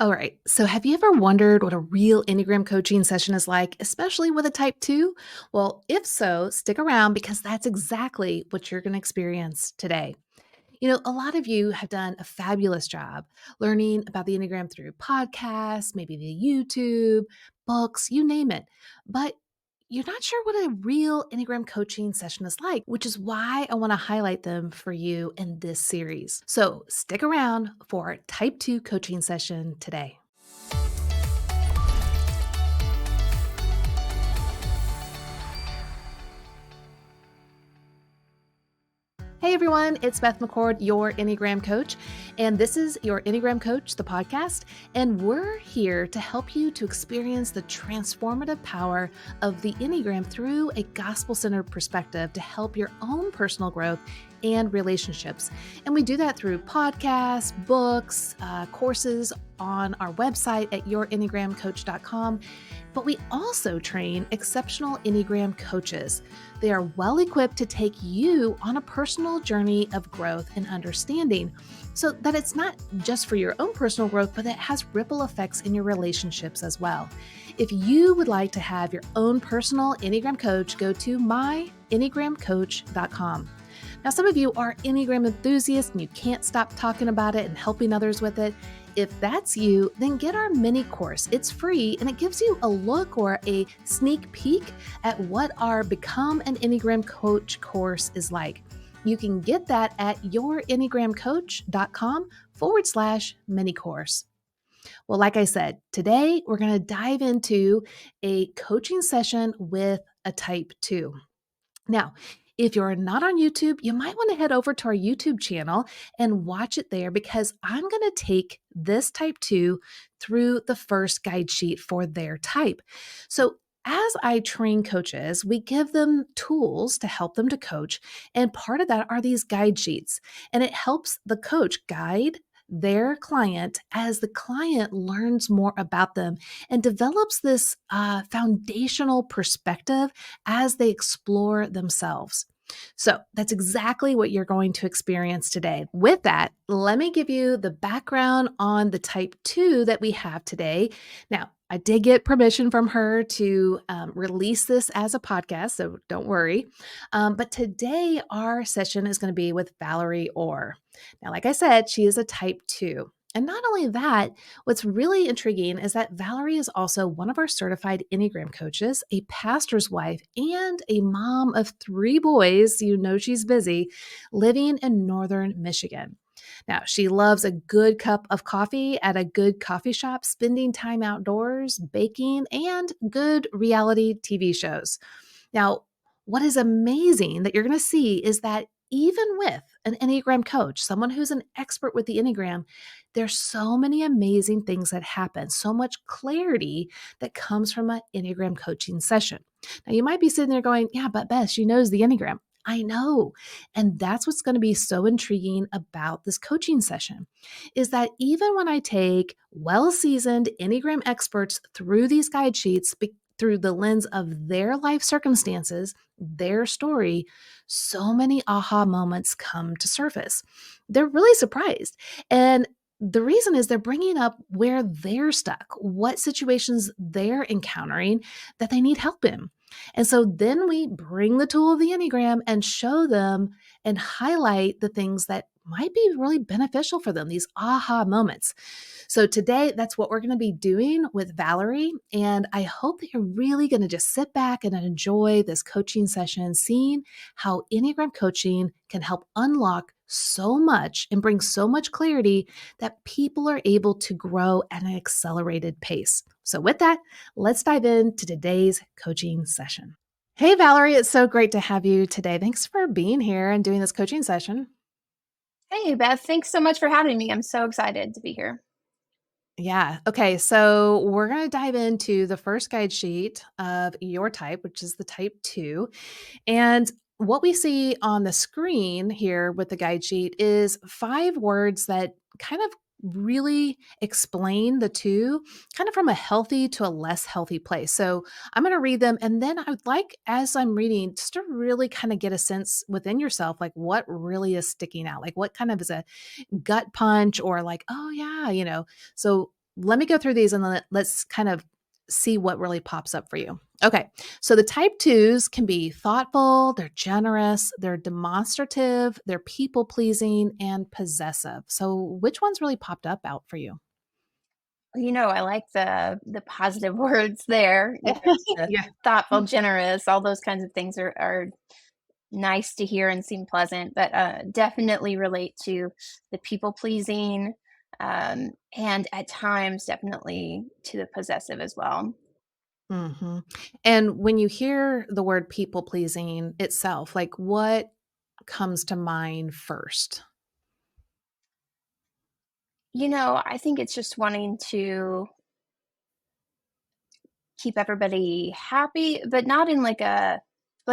All right. So, have you ever wondered what a real Enneagram coaching session is like, especially with a type 2? Well, if so, stick around because that's exactly what you're going to experience today. A lot of you have done a fabulous job learning about the Enneagram through podcasts, maybe the YouTube, books, you name it. But you're not sure what a real Enneagram coaching session is like, which is why I want to highlight them for you in this series. So stick around for our type 2 coaching session today. Hey everyone, it's Beth McCord, your Enneagram coach, and this is your Enneagram Coach, the podcast, and we're here to help you to experience the transformative power of the Enneagram through a gospel-centered perspective to help your own personal growth and relationships. And we do that through podcasts, books, courses on our website at yourenneagramcoach.com. But we also train exceptional Enneagram coaches. They are well equipped to take you on a personal journey of growth and understanding so that it's not just for your own personal growth, but it has ripple effects in your relationships as well. If you would like to have your own personal Enneagram coach, go to myenneagramcoach.com. Now, some of you are Enneagram enthusiasts and you can't stop talking about it and helping others with it. If that's you, then get our mini course. It's free and it gives you a look or a sneak peek at what our Become an Enneagram Coach course is like. You can get that at yourenneagramcoach.com/mini course. Well, like I said, today we're going to dive into a coaching session with a type 2. Now, if you're not on YouTube, you might want to head over to our YouTube channel and watch it there because I'm going to take this type 2 through the first guide sheet for their type. So, as I train coaches, we give them tools to help them to coach. And part of that are these guide sheets. And it helps the coach guide their client as the client learns more about them and develops this foundational perspective as they explore themselves. So that's exactly what you're going to experience today. With that, let me give you the background on the type 2 that we have today. Now, I did get permission from her to release this as a podcast, so don't worry. But today, our session is going to be with Valerie Orr. Now, like I said, she is a type 2. And not only that, what's really intriguing is that Valerie is also one of our certified Enneagram coaches, a pastor's wife, and a mom of 3 boys. You know she's busy, living in northern Michigan. Now, she loves a good cup of coffee at a good coffee shop, spending time outdoors, baking, and good reality TV shows. Now, what is amazing that you're going to see is that even with an Enneagram coach, someone who's an expert with the Enneagram, there's so many amazing things that happen, so much clarity that comes from an Enneagram coaching session. Now, you might be sitting there going, yeah, but Beth, she knows the Enneagram. I know. And that's what's going to be so intriguing about this coaching session is that even when I take well-seasoned Enneagram experts through these guide sheets, through the lens of their life circumstances, their story, so many aha moments come to surface. They're really surprised. And the reason is they're bringing up where they're stuck, what situations they're encountering that they need help in. And so then we bring the tool of the Enneagram and show them and highlight the things that might be really beneficial for them, these aha moments. So today, that's what we're going to be doing with Valerie. And I hope that you're really going to just sit back and enjoy this coaching session, seeing how Enneagram coaching can help unlock so much and bring so much clarity that people are able to grow at an accelerated pace. So with that, let's dive into today's coaching session. Hey, Valerie, it's so great to have you today. Thanks for being here and doing this coaching session. Hey, Beth, thanks so much for having me. I'm so excited to be here. Yeah. Okay. So we're going to dive into the first guide sheet of your type, which is the type 2. And what we see on the screen here with the guide sheet is 5 words that kind of really explain the 2 kind of from a healthy to a less healthy place. So I'm going to read them and then I would like as I'm reading just to really kind of get a sense within yourself like what really is sticking out. Like what kind of is a gut punch or like oh yeah. So let me go through these and then let's kind of see what really pops up for you. Okay. So the type twos can be thoughtful, they're generous, they're demonstrative, they're people pleasing, and possessive. So which ones really popped up out for you? I like the positive words there, the Yeah. thoughtful, generous, all those kinds of things are nice to hear and seem pleasant, but, definitely relate to the people pleasing, and at times, definitely to the possessive as well. hmm And when you hear the word people pleasing itself, like what comes to mind first? I think it's just wanting to keep everybody happy, but not in like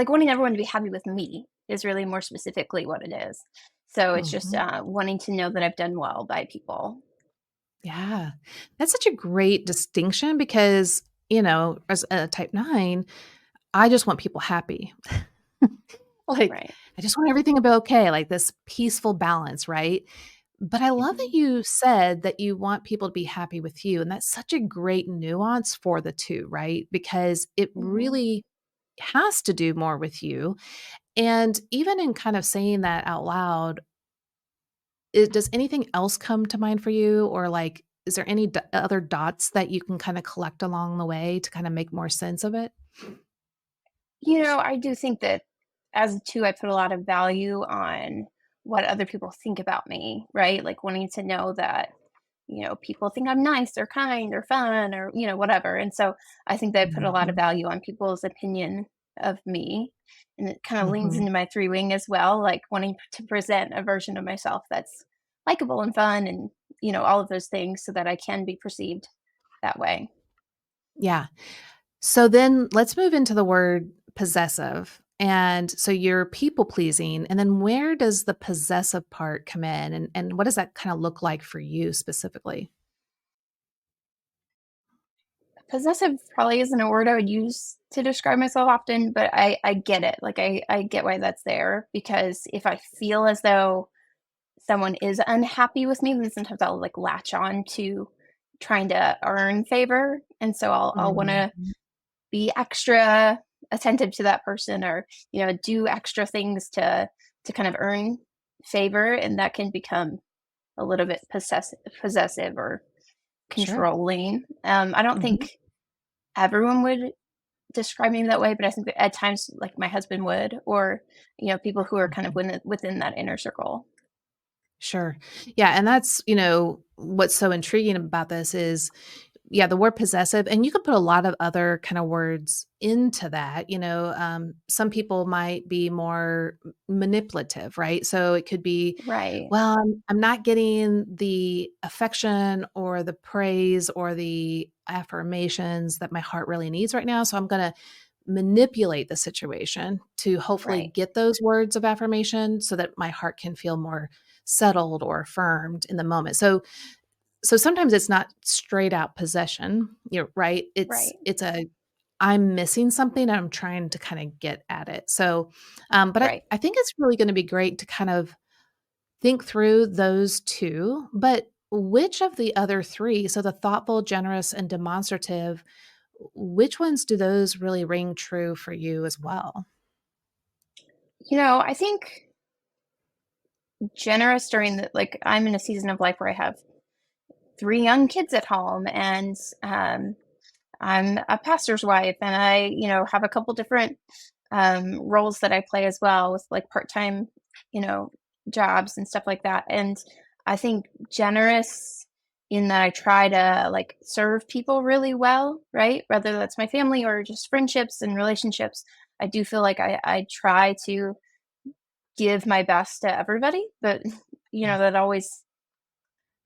wanting everyone to be happy with me is really more specifically what it is. So it's just hmm wanting to know that I've done well by people. Yeah. That's such a great distinction because, as a type 9, I just want people happy. Like, Right. I just want everything to be okay, like this peaceful balance, right? But I love that Hmm. you said that you want people to be happy with you. And that's such a great nuance for the two, right? Because it Hmm. really has to do more with you. And even in kind of saying that out loud, does anything else come to mind for you? Or like, is there any other dots that you can kind of collect along the way to kind of make more sense of it? I do think that as a two, I put a lot of value on what other people think about me, right? Like wanting to know that, people think I'm nice or kind or fun or, whatever. And so I think that I put a lot of hmm value on people's opinion of me. And it kind of leans hmm into my three wing as well, like wanting to present a version of myself that's likable and fun and, all of those things so that I can be perceived that way. Yeah. So then let's move into the word possessive. And so you're people pleasing. And then where does the possessive part come in? And what does that kind of look like for you specifically? Possessive probably isn't a word I would use to describe myself often, but I get it. Like I get why that's there because if I feel as though someone is unhappy with me, then sometimes I'll like latch on to trying to earn favor. And so I'll want to Mhm. be extra attentive to that person or, do extra things to kind of earn favor. And that can become a little bit possessive or Sure. controlling. I don't Mhm. think everyone would describe me that way, but I think that at times, like, my husband would or, people who are kind of Mhm. within that inner circle. Sure. Yeah, and that's, what's so intriguing about this is, yeah, the word possessive, and you could put a lot of other kind of words into that. Some people might be more manipulative, right? So it could be, Right, well, I'm not getting the affection or the praise or the affirmations that my heart really needs right now. So I'm going to manipulate the situation to hopefully right, get those words of affirmation so that my heart can feel more settled or affirmed in the moment. So sometimes it's not straight out possession, you're right? It's right. it's a I'm missing something and I'm trying to kind of get at it. But I, Right. I think it's really going to be great to kind of think through those two. But which of the other three, so the thoughtful, generous, and demonstrative, which ones do those really ring true for you as well? I think generous during I'm in a season of life where I have 3 young kids at home, and, I'm a pastor's wife, and I, have a couple different, roles that I play as well with, like, part-time, you know, jobs and stuff like that, and I think generous in that I try to, like, serve people really well, right? Whether that's my family or just friendships and relationships, I do feel like I try to give my best to everybody, but, Yeah. that always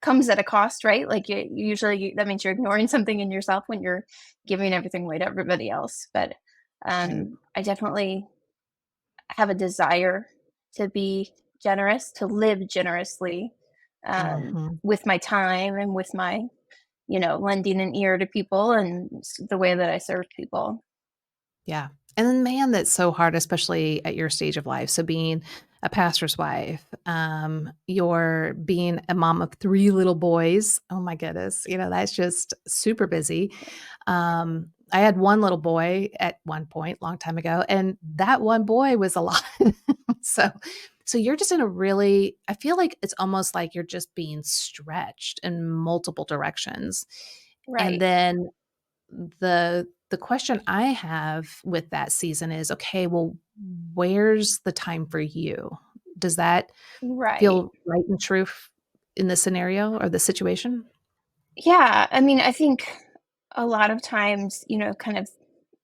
comes at a cost, right? Like, usually that means you're ignoring something in yourself when you're giving everything away to everybody else, but, Right. I definitely have a desire to be generous, to live generously, Mhm. with my time and with my, lending an ear to people and the way that I serve people. Yeah. And then, man, that's so hard, especially at your stage of life. So being a pastor's wife, you're being a mom of 3 little boys. Oh my goodness, that's just super busy. I had one little boy at one point, long time ago, and that one boy was a lot. So so you're just in a really I feel like it's almost like you're just being stretched in multiple directions. And Right. then the question I have with that season is, okay, well, where's the time for you? Does that Right. feel right and true in the scenario or the situation? Yeah, I mean, I think a lot of times, kind of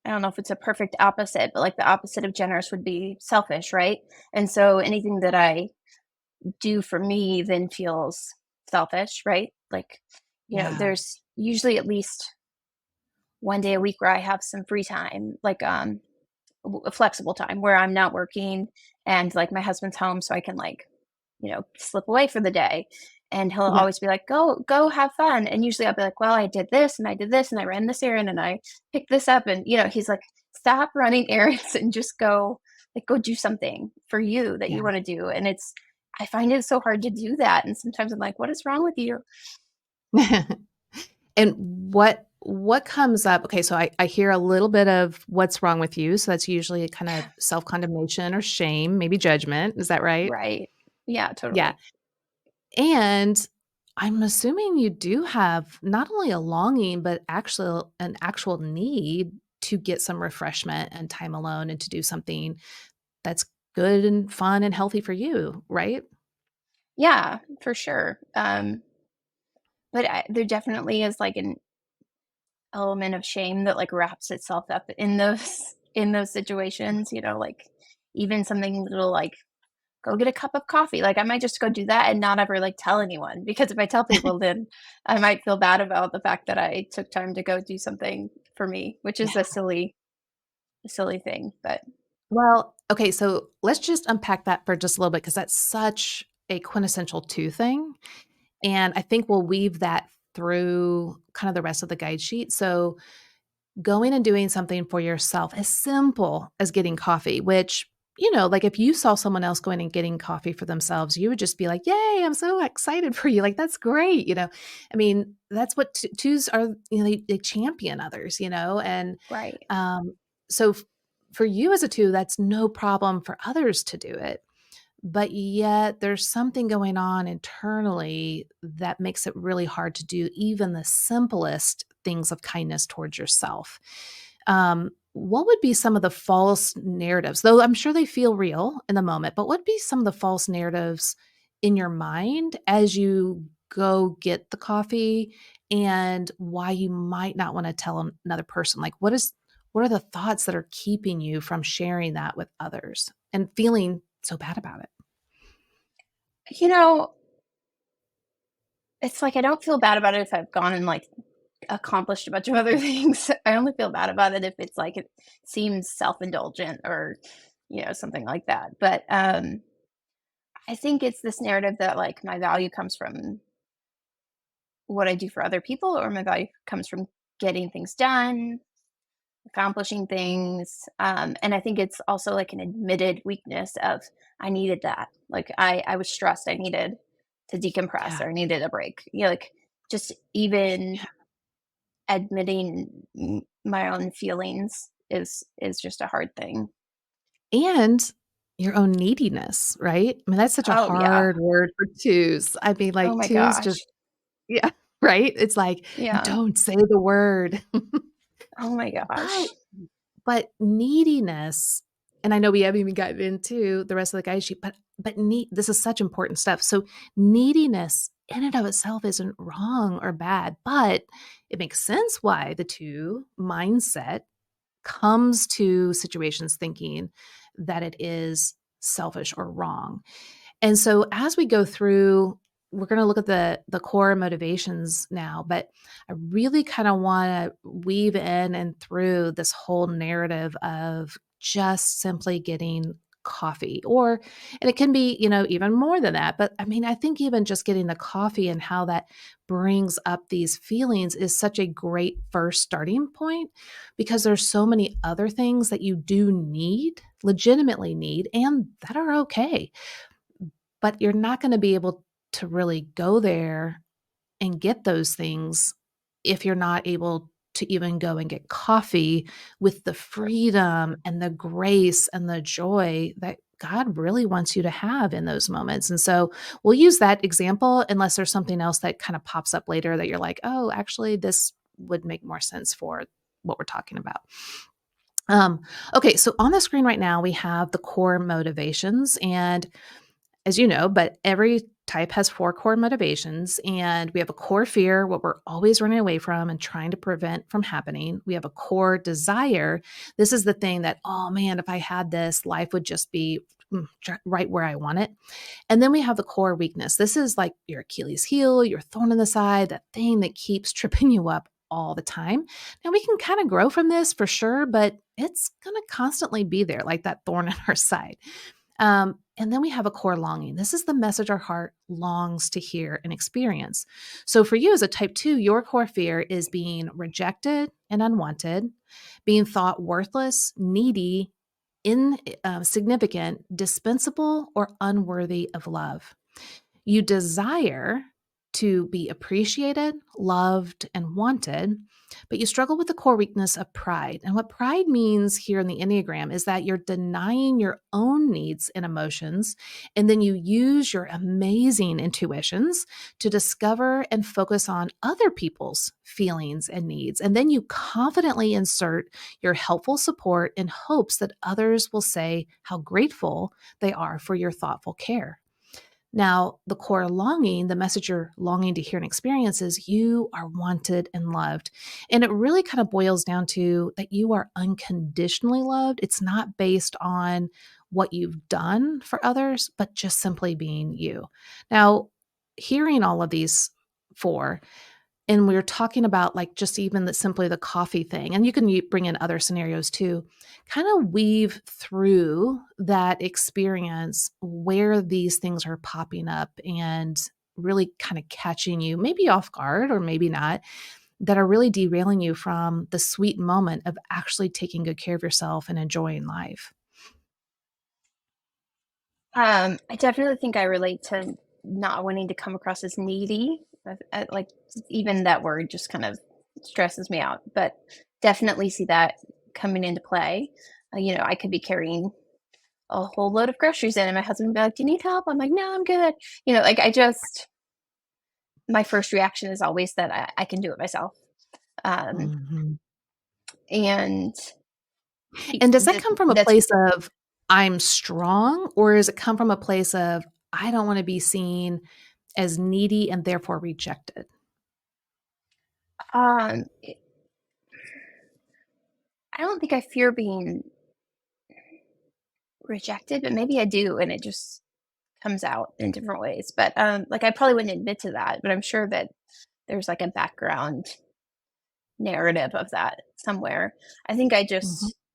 I don't know if it's a perfect opposite, but like the opposite of generous would be selfish, right? And so anything that I do for me then feels selfish, right? Like, Yeah. there's usually at least one day a week where I have some free time, like a flexible time where I'm not working and like my husband's home so I can like, slip away for the day. And he'll Yeah. always be like, go have fun. And usually I'll be like, well, I did this and I did this and I ran this errand and I picked this up. And, he's like, stop running errands and just go do something for you that Yeah. you want to do. And I find it so hard to do that. And sometimes I'm like, what is wrong with you? And what comes up okay, so I hear a little bit of what's wrong with you, so that's usually a kind of self-condemnation or shame, maybe judgment, is that right? Right. Yeah, Yeah, totally. and I'm assuming you do have not only a longing, but an actual need to get some refreshment and time alone and to do something that's good and fun and healthy for you, right? Yeah, for sure. But there definitely is like an element of shame that like wraps itself up in those in those situations, like even something little like go get a cup of coffee. Like I might just go do that and not ever like tell anyone because if I tell people then I might feel bad about the fact that I took time to go do something for me, which Yeah. is a silly thing, but Well, okay, so let's just unpack that for just a little bit because that's such a quintessential 2 thing, and I think we'll weave that through kind of the rest of the guide sheet. So, going and doing something for yourself as simple as getting coffee, which, like if you saw someone else going and getting coffee for themselves, you would just be like, "Yay, I'm so excited for you." Like, that's great. I mean, that's what twos are, they champion others, and right. um, so for you as a two, that's no problem for others to do it. But yet there's something going on internally that makes it really hard to do even the simplest things of kindness towards yourself. What would be some of the false narratives? Though I'm sure they feel real in the moment, but what would be some of the false narratives in your mind as you go get the coffee and why you might not want to tell another person? Like what are the thoughts that are keeping you from sharing that with others and feeling so bad about it? You know, it's like I don't feel bad about it if I've gone and like accomplished a bunch of other things. I only feel bad about it if it's like it seems self-indulgent or, something like that. But I think it's this narrative that like my value comes from what I do for other people or my value comes from getting things done, accomplishing things. And I think it's also like an admitted weakness of I needed that. Like I was stressed. I needed to decompress Yeah. or I needed a break. Like just even admitting my own feelings is just a hard thing. And your own neediness, right? I mean, that's such a Oh, yeah. hard word for twos. I mean, Oh like, my twos just gosh. yeah, right? It's like, Yeah. "Don't say the word." Oh my But gosh. neediness and I know we haven't even gotten into the rest of the guide sheet, but need this is such important stuff. So, neediness in and of itself isn't wrong or bad, but it makes sense why the 2 mindset comes to situations thinking that it is selfish or wrong. And so as we go through, we're going to look at the core motivations now, but I really kind of want to weave in and through this whole narrative of just simply getting coffee, and it can be, even more than that. But I mean, I think even just getting the coffee and how that brings up these feelings is such a great first starting point, because there's so many other things that you do need, legitimately need, and that are okay. But you're not going to be able to really go there and get those things if you're not able to even go and get coffee with the freedom and the grace and the joy that God really wants you to have in those moments. And so we'll use that example unless there's something else that kind of pops up later that you're like, oh, actually, this would make more sense for what we're talking about. Um, okay, so on the screen right now, we have the core motivations. And as you know, but every type has 4 core motivations, and we have a core fear, what we're always running away from and trying to prevent from happening. We have a core desire. This is the thing that, oh man, if I had this, life would just be right where I want it. And then we have the core weakness. This is like your Achilles heel, your thorn in the side, that thing that keeps tripping you up all the time. Now we can kind of grow from this for sure, but it's going to constantly be there, like that thorn in our side. And then we have a core longing. This is the message our heart longs to hear and experience. So for you as a type 2, your core fear is being rejected and unwanted, being thought worthless, needy, insignificant, dispensable, or unworthy of love. You desire to be appreciated, loved, and wanted, but you struggle with the core weakness of pride. And what pride means here in the Enneagram is that you're denying your own needs and emotions, and then you use your amazing intuitions to discover and focus on other people's feelings and needs. And then you confidently insert your helpful support in hopes that others will say how grateful they are for your thoughtful care. Now, the core longing, the message you're longing to hear and experience is you are wanted and loved. And it really kind of boils down to that you are unconditionally loved. It's not based on what you've done for others, but just simply being you. Now, hearing all of these 4, and we are talking about like just even simply the coffee thing, and you can bring in other scenarios too, kind of weave through that experience where these things are popping up and really kind of catching you maybe off guard or maybe not, that are really derailing you from the sweet moment of actually taking good care of yourself and enjoying life. I definitely think I relate to not wanting to come across as needy. Like even that word just kind of stresses me out, but definitely see that coming into play. I could be carrying a whole load of groceries in, and my husband would be like, "Do you need help?" I'm like, "No, I'm good." Like my first reaction is always that I can do it myself. Um, Mhm. and And does that that come from a that's place of I'm strong, or does it come from a place of I don't want to be seen as needy and therefore rejected? um, I don't think I fear being rejected, but maybe I do, and it just comes out in different ways. But like I probably wouldn't admit to that, but I'm sure that there's like a background narrative of that somewhere. Mhm. I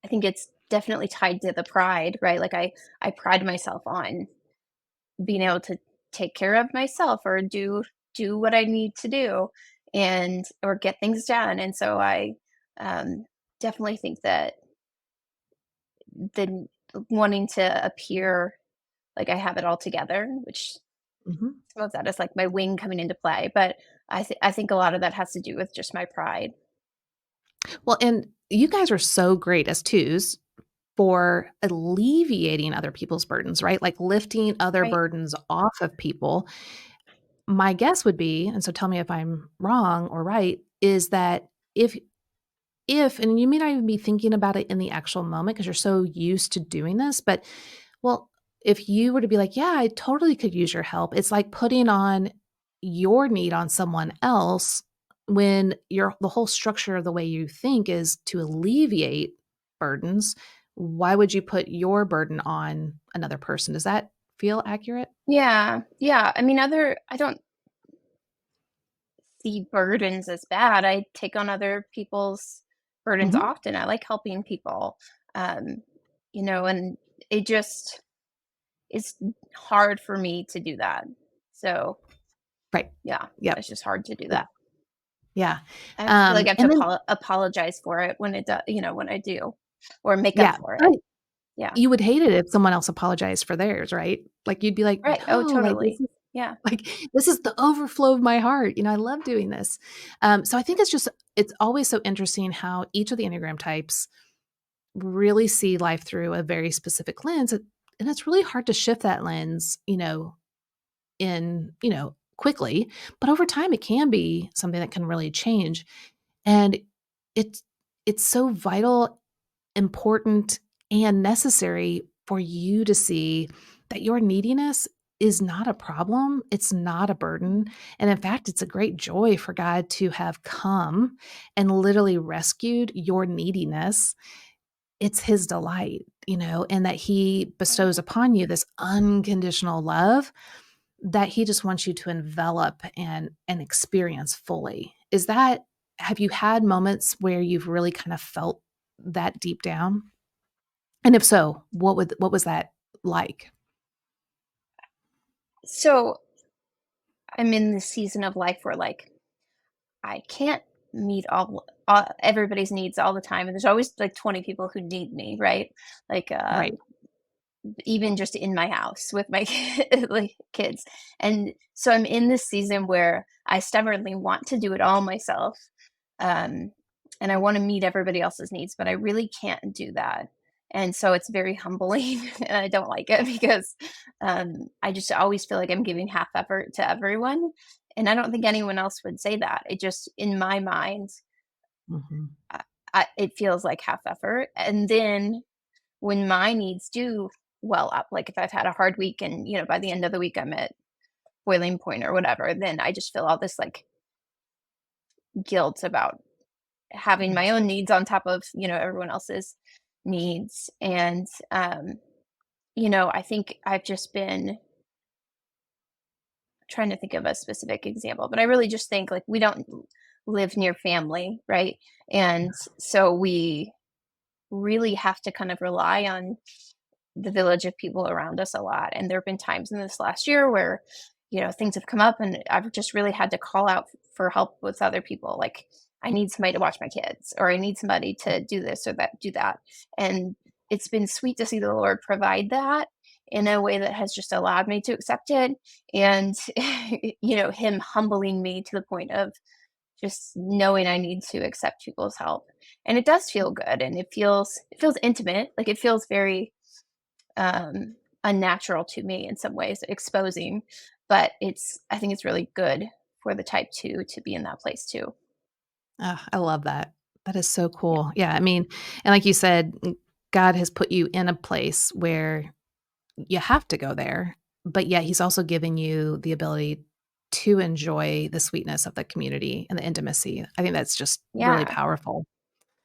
think it's definitely tied to the pride, right? Like I pride myself on being able to take care of myself or do what I need to do and or get things done. And so I um definitely think that the wanting to appear like I have it all together, which Mhm. some of that is like my wing coming into play, but I think a lot of that has to do with just my pride. Well, and you guys are so great as twos for alleviating other people's burdens, right? Like lifting other Right. burdens off of people. My guess would be, and so tell me if I'm wrong or right, is that if and you may not even be thinking about it in the actual moment because you're so used to doing this, but well, if you were to be like, "Yeah, I totally could use your help," it's like putting on your need on someone else when the whole structure of the way you think is to alleviate burdens. Why would you put your burden on another person? Does that feel accurate? Yeah. Yeah. I don't see burdens as bad. I take on other people's burdens Mhm. often. I like helping people. Um, and it just it's hard for me to do that. So Right. yeah, Yep. it's just hard to do Yeah. that. Yeah. I feel like I have to And then apologize for it when it does, when I do, or make up yeah, for but it. Yeah. you would hate it if someone else apologized for theirs, right? Like, you'd be like, Right. Oh, "No, like, this totally. is Yeah. like, this is the overflow of my heart, I love doing this." So I think it's always so interesting how each of the Enneagram types really see life through a very specific lens, and it's really hard to shift that lens, quickly, but over time, it can be something that can really change, and it's it's so vital, important, and necessary for you to see that your neediness is not a problem, it's not a burden, and in fact, it's a great joy for God to have come and literally rescued your neediness. It's his delight, and that he bestows upon you this unconditional love that he just wants you to envelop and experience fully. Have you had moments where you've really kind of felt that deep down? And if so, what was that like? So I'm in this season of life where like I can't meet all everybody's needs all the time, and there's always like 20 people who need me, right? Like Right. even just in my house with my like kids. And so I'm in this season where I stubbornly want to do it all myself. Um, and I want to meet everybody else's needs, but I really can't do that. And so it's very humbling and I don't like it because I just always feel like I'm giving half effort to everyone. And I don't think anyone else would say that. It just, in my mind, Mhm. I, it feels like half effort. And then when my needs do well up, like if I've had a hard week and, by the end of the week I'm at boiling point or whatever, then I just feel all this like guilt about having Yeah. my own needs on top of, everyone else's needs. And, I think I've just been trying to think of a specific example, but I really just think like we don't live near family, right? And so we really have to kind of rely on the village of people around us a lot. And there have been times in this last year where, things have come up and I've just really had to call out for help with other people. Like, I need somebody to watch my kids, or I need somebody to do this or that, do that. And it's been sweet to see the Lord provide that in a way that has just allowed me to accept it. And, Him humbling me to the point of just knowing I need to accept people's help. And it does feel good, and it feels intimate. Like it feels very um, unnatural to me in some ways, exposing. But I think it's really good for the type two to be in that place too. I love that. That is so Yeah. cool. Yeah, I mean, and like you said, God has put you in a place where you have to go there, but yet he's also given you the ability to enjoy the sweetness of the community and the intimacy. I think that's just really Yeah. powerful.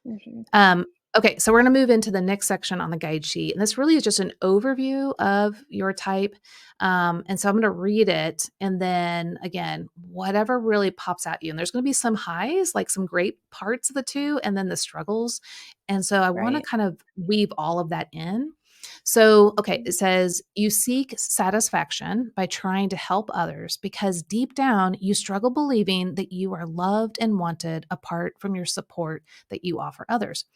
Hmm. Okay, so we're going to move into the next section on the guide sheet. And this really is just an overview of your type. And so I'm going to read it. And then again, whatever really pops at you. And there's going to be some highs, like some great parts of the two, and then the struggles. And so I want to Right. kind of weave all of that in. So, okay, it says you seek satisfaction by trying to help others because deep down you struggle believing that you are loved and wanted apart from your support that you offer others.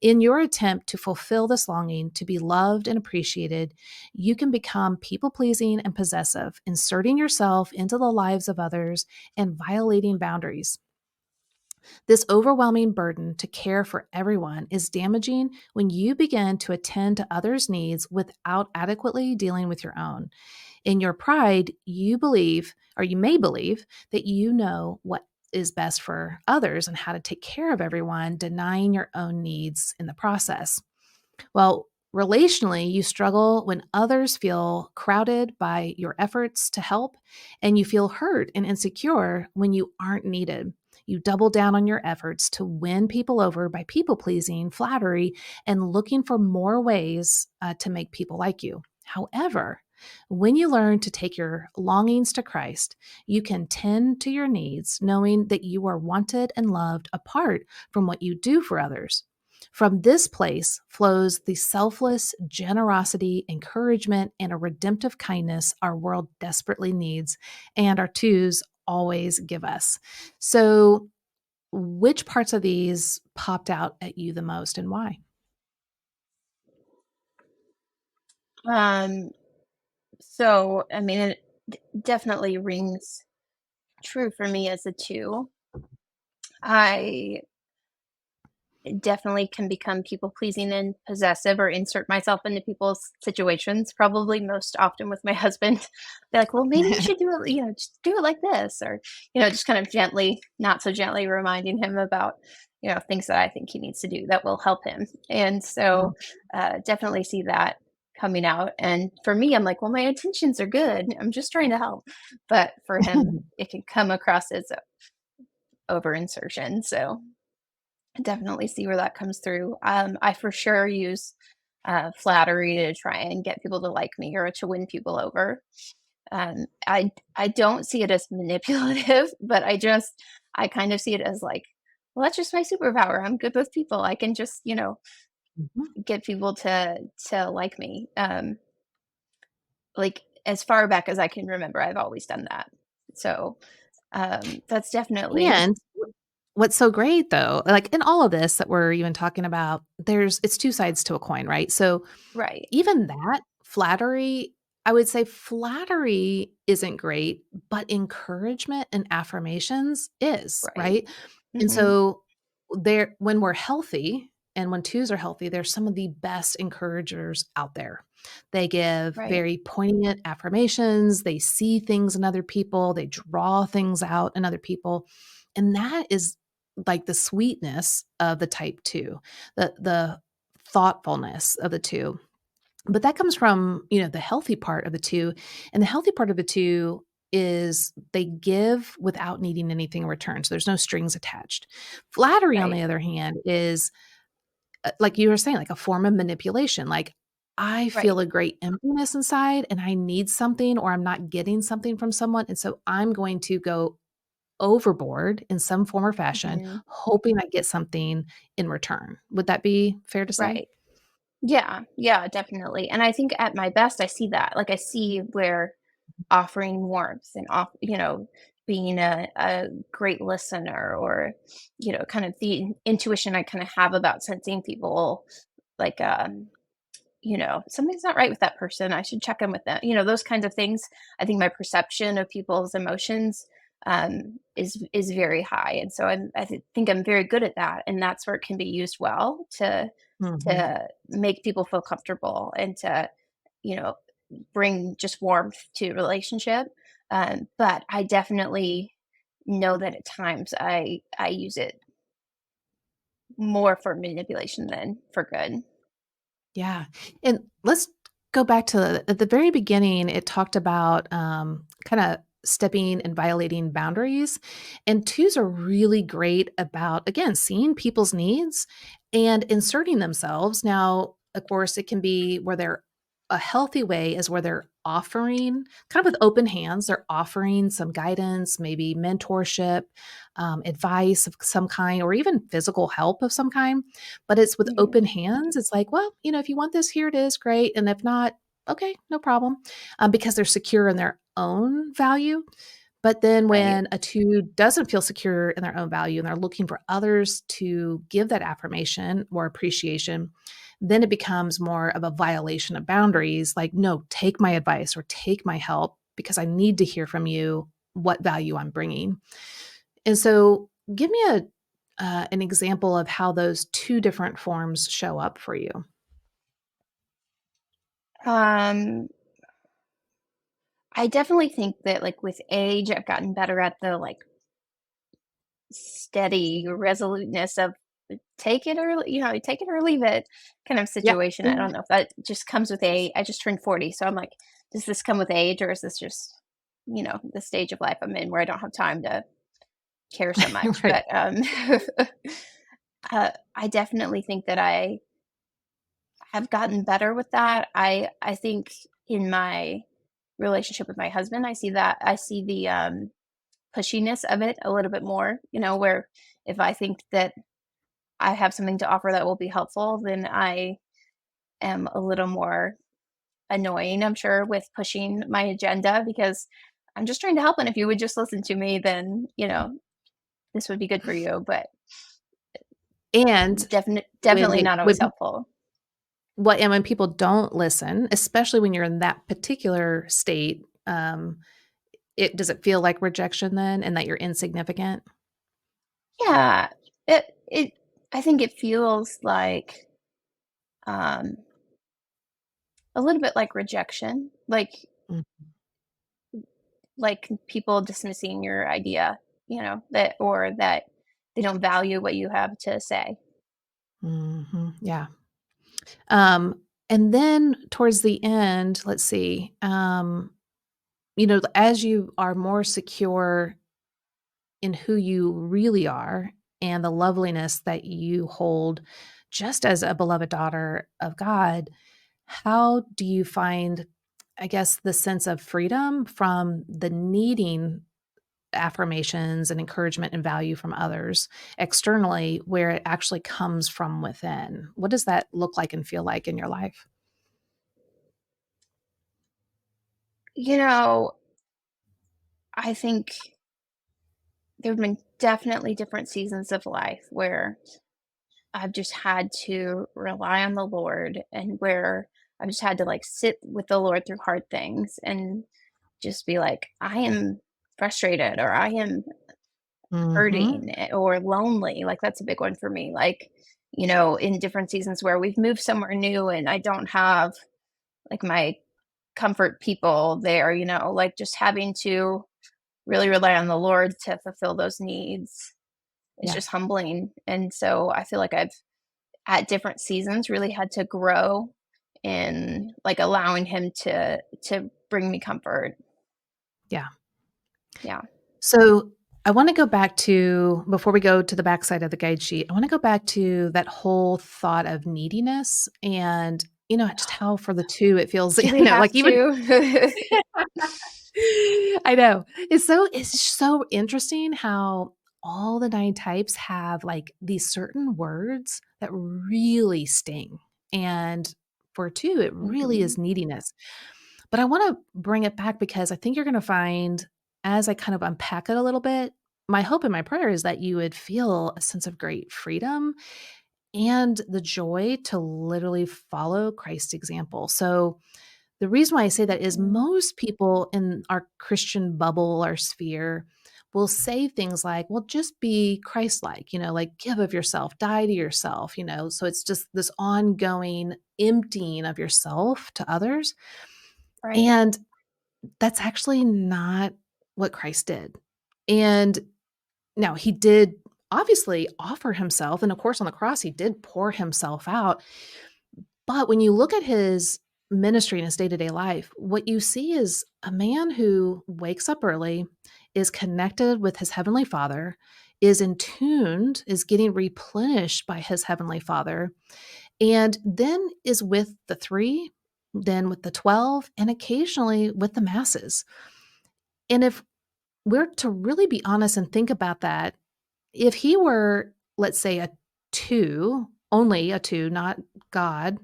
In your attempt to fulfill this longing to be loved and appreciated, you can become people pleasing and possessive, inserting yourself into the lives of others and violating boundaries. This overwhelming burden to care for everyone is damaging when you begin to attend to others' needs without adequately dealing with your own. In your pride, you believe, or you may believe, that you know what is best for others and how to take care of everyone, denying your own needs in the process. Well, relationally, you struggle when others feel crowded by your efforts to help, and you feel hurt and insecure when you aren't needed. You double down on your efforts to win people over by people pleasing, flattery, and looking for more ways to make people like you. However, when you learn to take your longings to Christ, you can tend to your needs, knowing that you are wanted and loved apart from what you do for others. From this place flows the selfless generosity, encouragement, and a redemptive kindness our world desperately needs, and our twos always give us. So, which parts of these popped out at you the most and why? Um, so, I mean, it definitely rings true for me as a two. I definitely can become people pleasing and possessive or insert myself into people's situations, probably most often with my husband. They're like, well, maybe you should do it, just do it like this, or, just kind of gently, not so gently reminding him about, things that I think he needs to do that will help him. And so definitely see that coming out. And for me, I'm like, well, my intentions are good. I'm just trying to help. But for him, it can come across as over insertion. So I definitely see where that comes through. I for sure use flattery to try and get people to like me or to win people over. I don't see it as manipulative, but I kind of see it as like, well, that's just my superpower. I'm good with people. I can just Mhm. get people to like me. Like as far back as I can remember, I've always done that. So that's definitely And what's so great though, like in all of this that we're even talking about, it's two sides to a coin, right? So right, even that flattery, I would say flattery isn't great, but encouragement and affirmations is, right. right? And Hmm. so when we're healthy and when twos are healthy, they're some of the best encouragers out there. They give Right. very poignant affirmations, they see things in other people, they draw things out in other people. And that is like the sweetness of the type 2, the thoughtfulness of the 2. But that comes from, the healthy part of the 2, and the healthy part of the 2 is they give without needing anything in return, so there's no strings attached. Flattery, on Right. the other hand, is, like you were saying, like a form of manipulation, like, I Right. feel a great emptiness inside and I need something or I'm not getting something from someone, and so I'm going to go overboard in some form or fashion, Hmm. hoping I get something in return. Would that be fair to say? Right. Yeah, yeah, definitely. And I think at my best, I see that. Like I see where offering warmth and being a great listener or, kind of the intuition I kind of have about sensing people like something's not right with that person. I should check in with them. Those kinds of things. I think my perception of people's emotions is very high, and so think I'm very good at that, and that's where it can be used well Mhm. to make people feel comfortable and to you know bring just warmth to a relationship. But I definitely know that at times I use it more for manipulation than for good. Yeah, and let's go back to at the very beginning, it talked about, kinda stepping and violating boundaries, and 2s are really great about, again, seeing people's needs and inserting themselves. Now, of course, it can be where they're a healthy way is where they're offering kind of with open hands, they're offering some guidance, maybe mentorship, advice of some kind, or even physical help of some kind. But it's with Mhm. open hands. It's like, well, if you want this, here it is, great. And if not, okay, no problem. Because they're secure in their own value. But then Right. when a two doesn't feel secure in their own value and they're looking for others to give that affirmation or appreciation, then it becomes more of a violation of boundaries. Like, no, take my advice or take my help because I need to hear from you what value I'm bringing. And so, give me an example of how those two different forms show up for you. Um, I definitely think that, like, with age, I've gotten better at the, like, steady resoluteness of take it or leave it kind of Yeah. situation. I don't know if that just comes with age. I just turned 40, so I'm like, does this come with age or is this just, the stage of life I'm in where I don't have time to care so much? Right. But I definitely think that I have gotten better with that. I think in my relationship with my husband, I see the pushiness of it a little bit more, where if I think that I have something to offer that will be helpful, then I am a little more annoying, I'm sure, with pushing my agenda because I'm just trying to help. And if you would just listen to me, then, this would be good for you. But And definitely not always helpful. and when people don't listen, especially when you're in that particular state, does it feel like rejection then and that you're insignificant? Yeah. It, I think it feels like, um, a little bit like rejection, Mm, like people dismissing your idea, that, or that they don't value what you have to say. mhm, yeah. And then towards the end, let's see, as you are more secure in who you really are and the loveliness that you hold just as a beloved daughter of God, how do you find, I guess, the sense of freedom from the needing affirmations and encouragement and value from others externally, where it actually comes from within? What does that look like and feel like in your life? You know, I think there have been definitely different seasons of life where I've just had to rely on the Lord and where I've just had to like sit with the Lord through hard things and just be like, I am frustrated or I am Mhm. hurting or lonely. Like that's a big one for me. Like, in different seasons where we've moved somewhere new and I don't have like my comfort people there, like just having to really rely on the Lord to fulfill those needs. It's Yeah. just humbling. And so I feel like I've at different seasons really had to grow in like allowing him to bring me comfort. Yeah. Yeah. So I want to go back to, before we go to the backside of the guide sheet, I want to go back to that whole thought of neediness and, just how for the two it feels, Do we have like even to? I know. It's so interesting how all the 9 types have like these certain words that really sting. And for 2, it really Mhm. is neediness. But I want to bring it back because I think you're going to find, as I kind of unpack it a little bit, my hope and my prayer is that you would feel a sense of great freedom and the joy to literally follow Christ's example. So, the reason why I say that is Mhm. most people in our Christian bubble or sphere will say things like, well, just be Christ like, like give of yourself, die to yourself, So it's just this ongoing emptying of yourself to others. Right. And that's actually not what Christ did. And now he did obviously offer himself. And of course, on the cross, he did pour himself out. But when you look at his ministry in his day-to-day life, what you see is a man who wakes up early, is connected with his heavenly Father, is in tuned, is getting replenished by his heavenly Father, and then is with the 3, then with the 12, and occasionally with the masses. And if we're to really be honest and think about that, if he were, let's say, a 2, only a 2, not God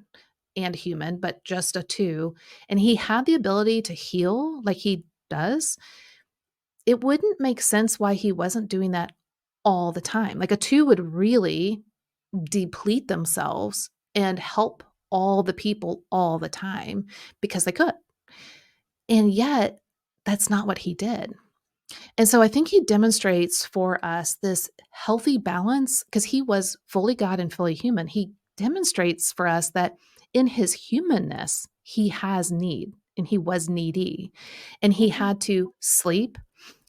and human, but just a 2, and he had the ability to heal like he does, it wouldn't make sense why he wasn't doing that all the time. Like a 2 would really deplete themselves and help all the people all the time because they could. And yet, that's not what he did. And so I think he demonstrates for us this healthy balance because he was fully God and fully human. He demonstrates for us that in his humanness, he has need and he was needy and he Mhm. had to sleep.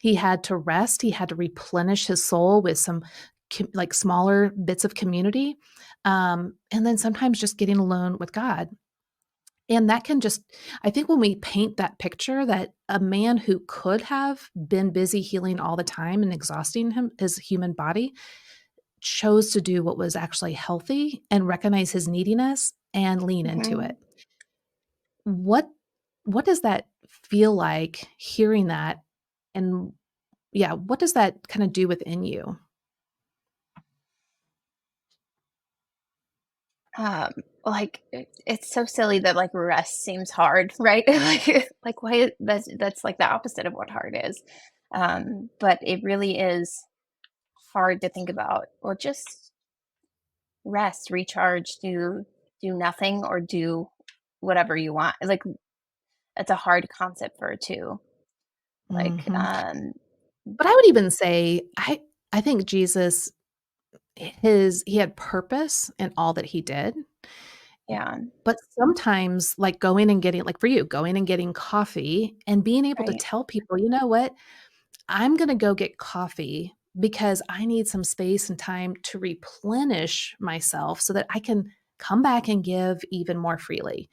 He had to rest. He had to replenish his soul with some like smaller bits of community. And then sometimes just getting alone with God. And that can just, I think when we paint that picture that a man who could have been busy healing all the time and exhausting his human body chose to do what was actually healthy and recognize his neediness and lean into Mhm. it. What what does that feel like hearing that? And yeah, what does that kind of do within you? um, like it's so silly that like rest seems hard, right? Like why that's like the opposite of what hard is. But it really is hard to think about. Well, just rest, recharge, do nothing or do whatever you want. Like it's a hard concept for two. Like Mhm. But I would even say I think Jesus, his he had purpose in all that he did, yeah, but sometimes, like, going and getting like, for you, going and getting coffee and being able to right. tell people, "You know what? I'm gonna go get coffee because I need some space and time to replenish myself so that I can come back and give even more freely."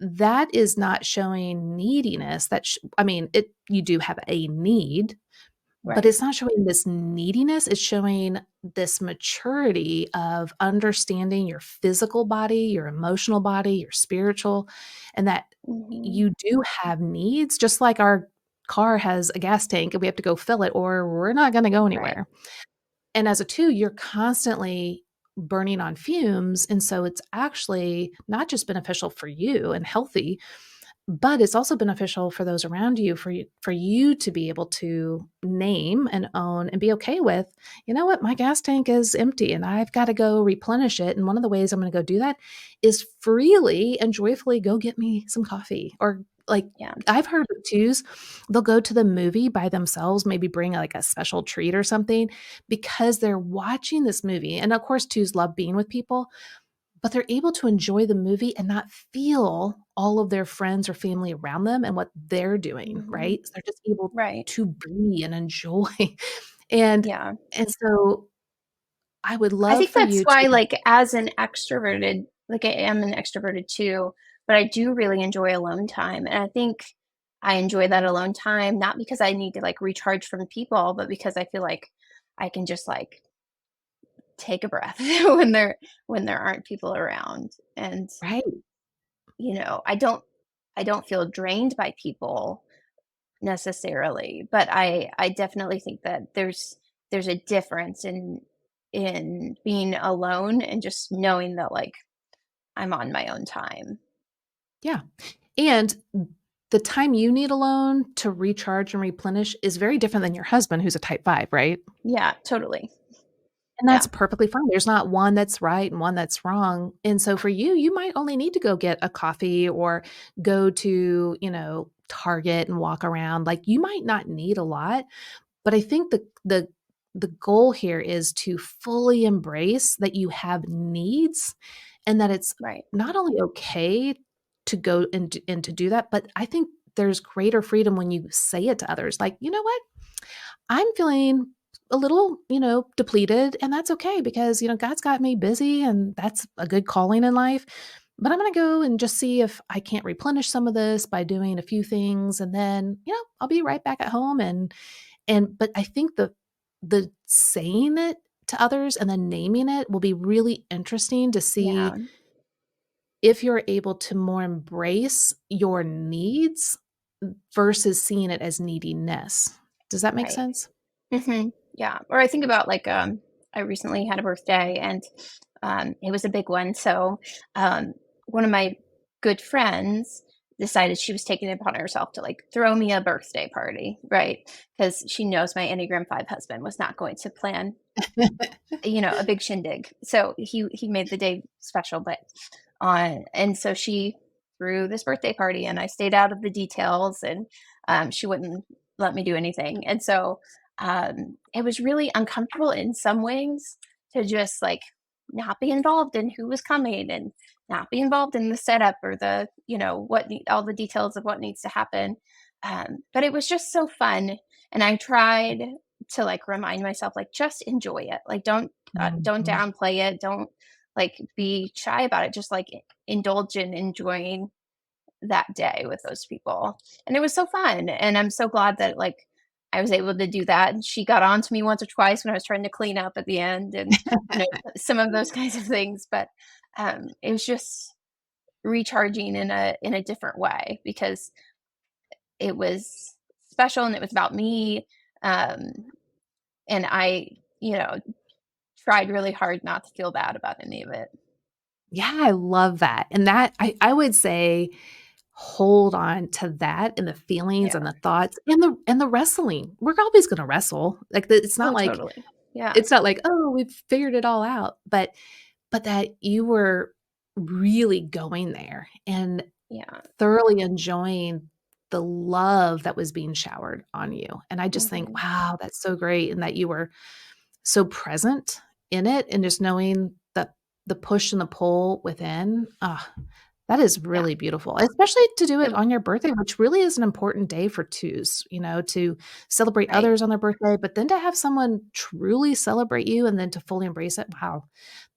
That is not showing neediness, I mean, you do have a need, but Right. it's not showing this neediness, it's showing this maturity of understanding your physical body, your emotional body, your spiritual, and that Mhm. you do have needs, just like our car has a gas tank and we have to go fill it or we're not gonna go Right. anywhere. And as a 2, you're constantly burning on fumes, and so it's actually not just beneficial for you and healthy, but it's also beneficial for those around you, for you to be able to name and own and be okay with, "You know what? My gas tank is empty and I've gotta go replenish it, and one of the ways I'm gonna go do that is freely and joyfully go get me some coffee." Or, like, Yeah. I've heard of 2s, they'll go to the movie by themselves, maybe bring, like, a special treat or something because they're watching this movie, and, of course, 2s love being with people, but they're able to enjoy the movie and not feel all of their friends or family around them and what they're doing, Mhm. right? So they're just able Right. to be and enjoy. And Yeah. and so I would I love think for that's you why, to like, as an extroverted, like, I am an extroverted too, but I do really enjoy alone time, and I think I enjoy that alone time, not because I need to, like, recharge from people, but because I feel like I can just, like, take a breath when there aren't people around, and, right, I don't feel drained by people necessarily, but I definitely think that there's a difference in being alone and just knowing that, like, I'm on my own time. yeah, and the time you need alone to recharge and replenish is very different than your husband who's a type 5, right? Yeah, totally. And that's Yeah, perfectly fine. There's not one that's right and one that's wrong. And so for you, you might only need to go get a coffee or go to, Target and walk around. Like, you might not need a lot, but I think the goal here is to fully embrace that you have needs and that it's right. not only okay to go and to do that, but I think there's greater freedom when you say it to others. Like, "You know what? I'm feeling a little, depleted, and that's okay because, God's got me busy and that's a good calling in life. But I'm going to go and just see if I can't replenish some of this by doing a few things and then, I'll be right back at home but I think the saying it to others and then naming it will be really interesting to see Yeah, if you're able to more embrace your needs versus seeing it as neediness. Does that make right. sense? Yeah, or I think about, like, I recently had a birthday and, it was a big one, so, one of my good friends decided she was taking it upon herself to, like, throw me a birthday party, right? Because she knows my Enneagram 5 husband was not going to plan, a big shindig. So he made the day special, but and so she threw this birthday party, and I stayed out of the details, and she wouldn't let me do anything, and so it was really uncomfortable in some ways to just like not be involved in who was coming and not be involved in the setup or the all the details of what needs to happen. But it was just so fun, and I tried to like remind myself like just enjoy it, like don't Mhm. downplay it, don't like be shy about it, just like indulge in enjoying that day with those people. And it was so fun, and I'm so glad that like I was able to do that. And she got on to me once or twice when I was trying to clean up at the end, and some of those kinds of things. But it was just recharging in a different way because it was special and it was about me. Um, and I, you know, tried really hard not to feel bad about any of it. Yeah, I love that. And that I would say hold on to that and the feelings Yeah. and the thoughts and the wrestling. We're always gonna wrestle. Like, Oh, totally. Yeah. it's not like, "Oh, we've figured it all out," but that you were really going there and Yeah. thoroughly enjoying the love that was being showered on you. And I just think, Mhm. wow, that's so great. And that you were so present in it and just knowing that the push and the pull within. That is Yeah. really beautiful, especially to do it It on your birthday, which really is an important day for twos, to celebrate right. others on their birthday, but then to have someone truly celebrate you and then to fully embrace it. Wow,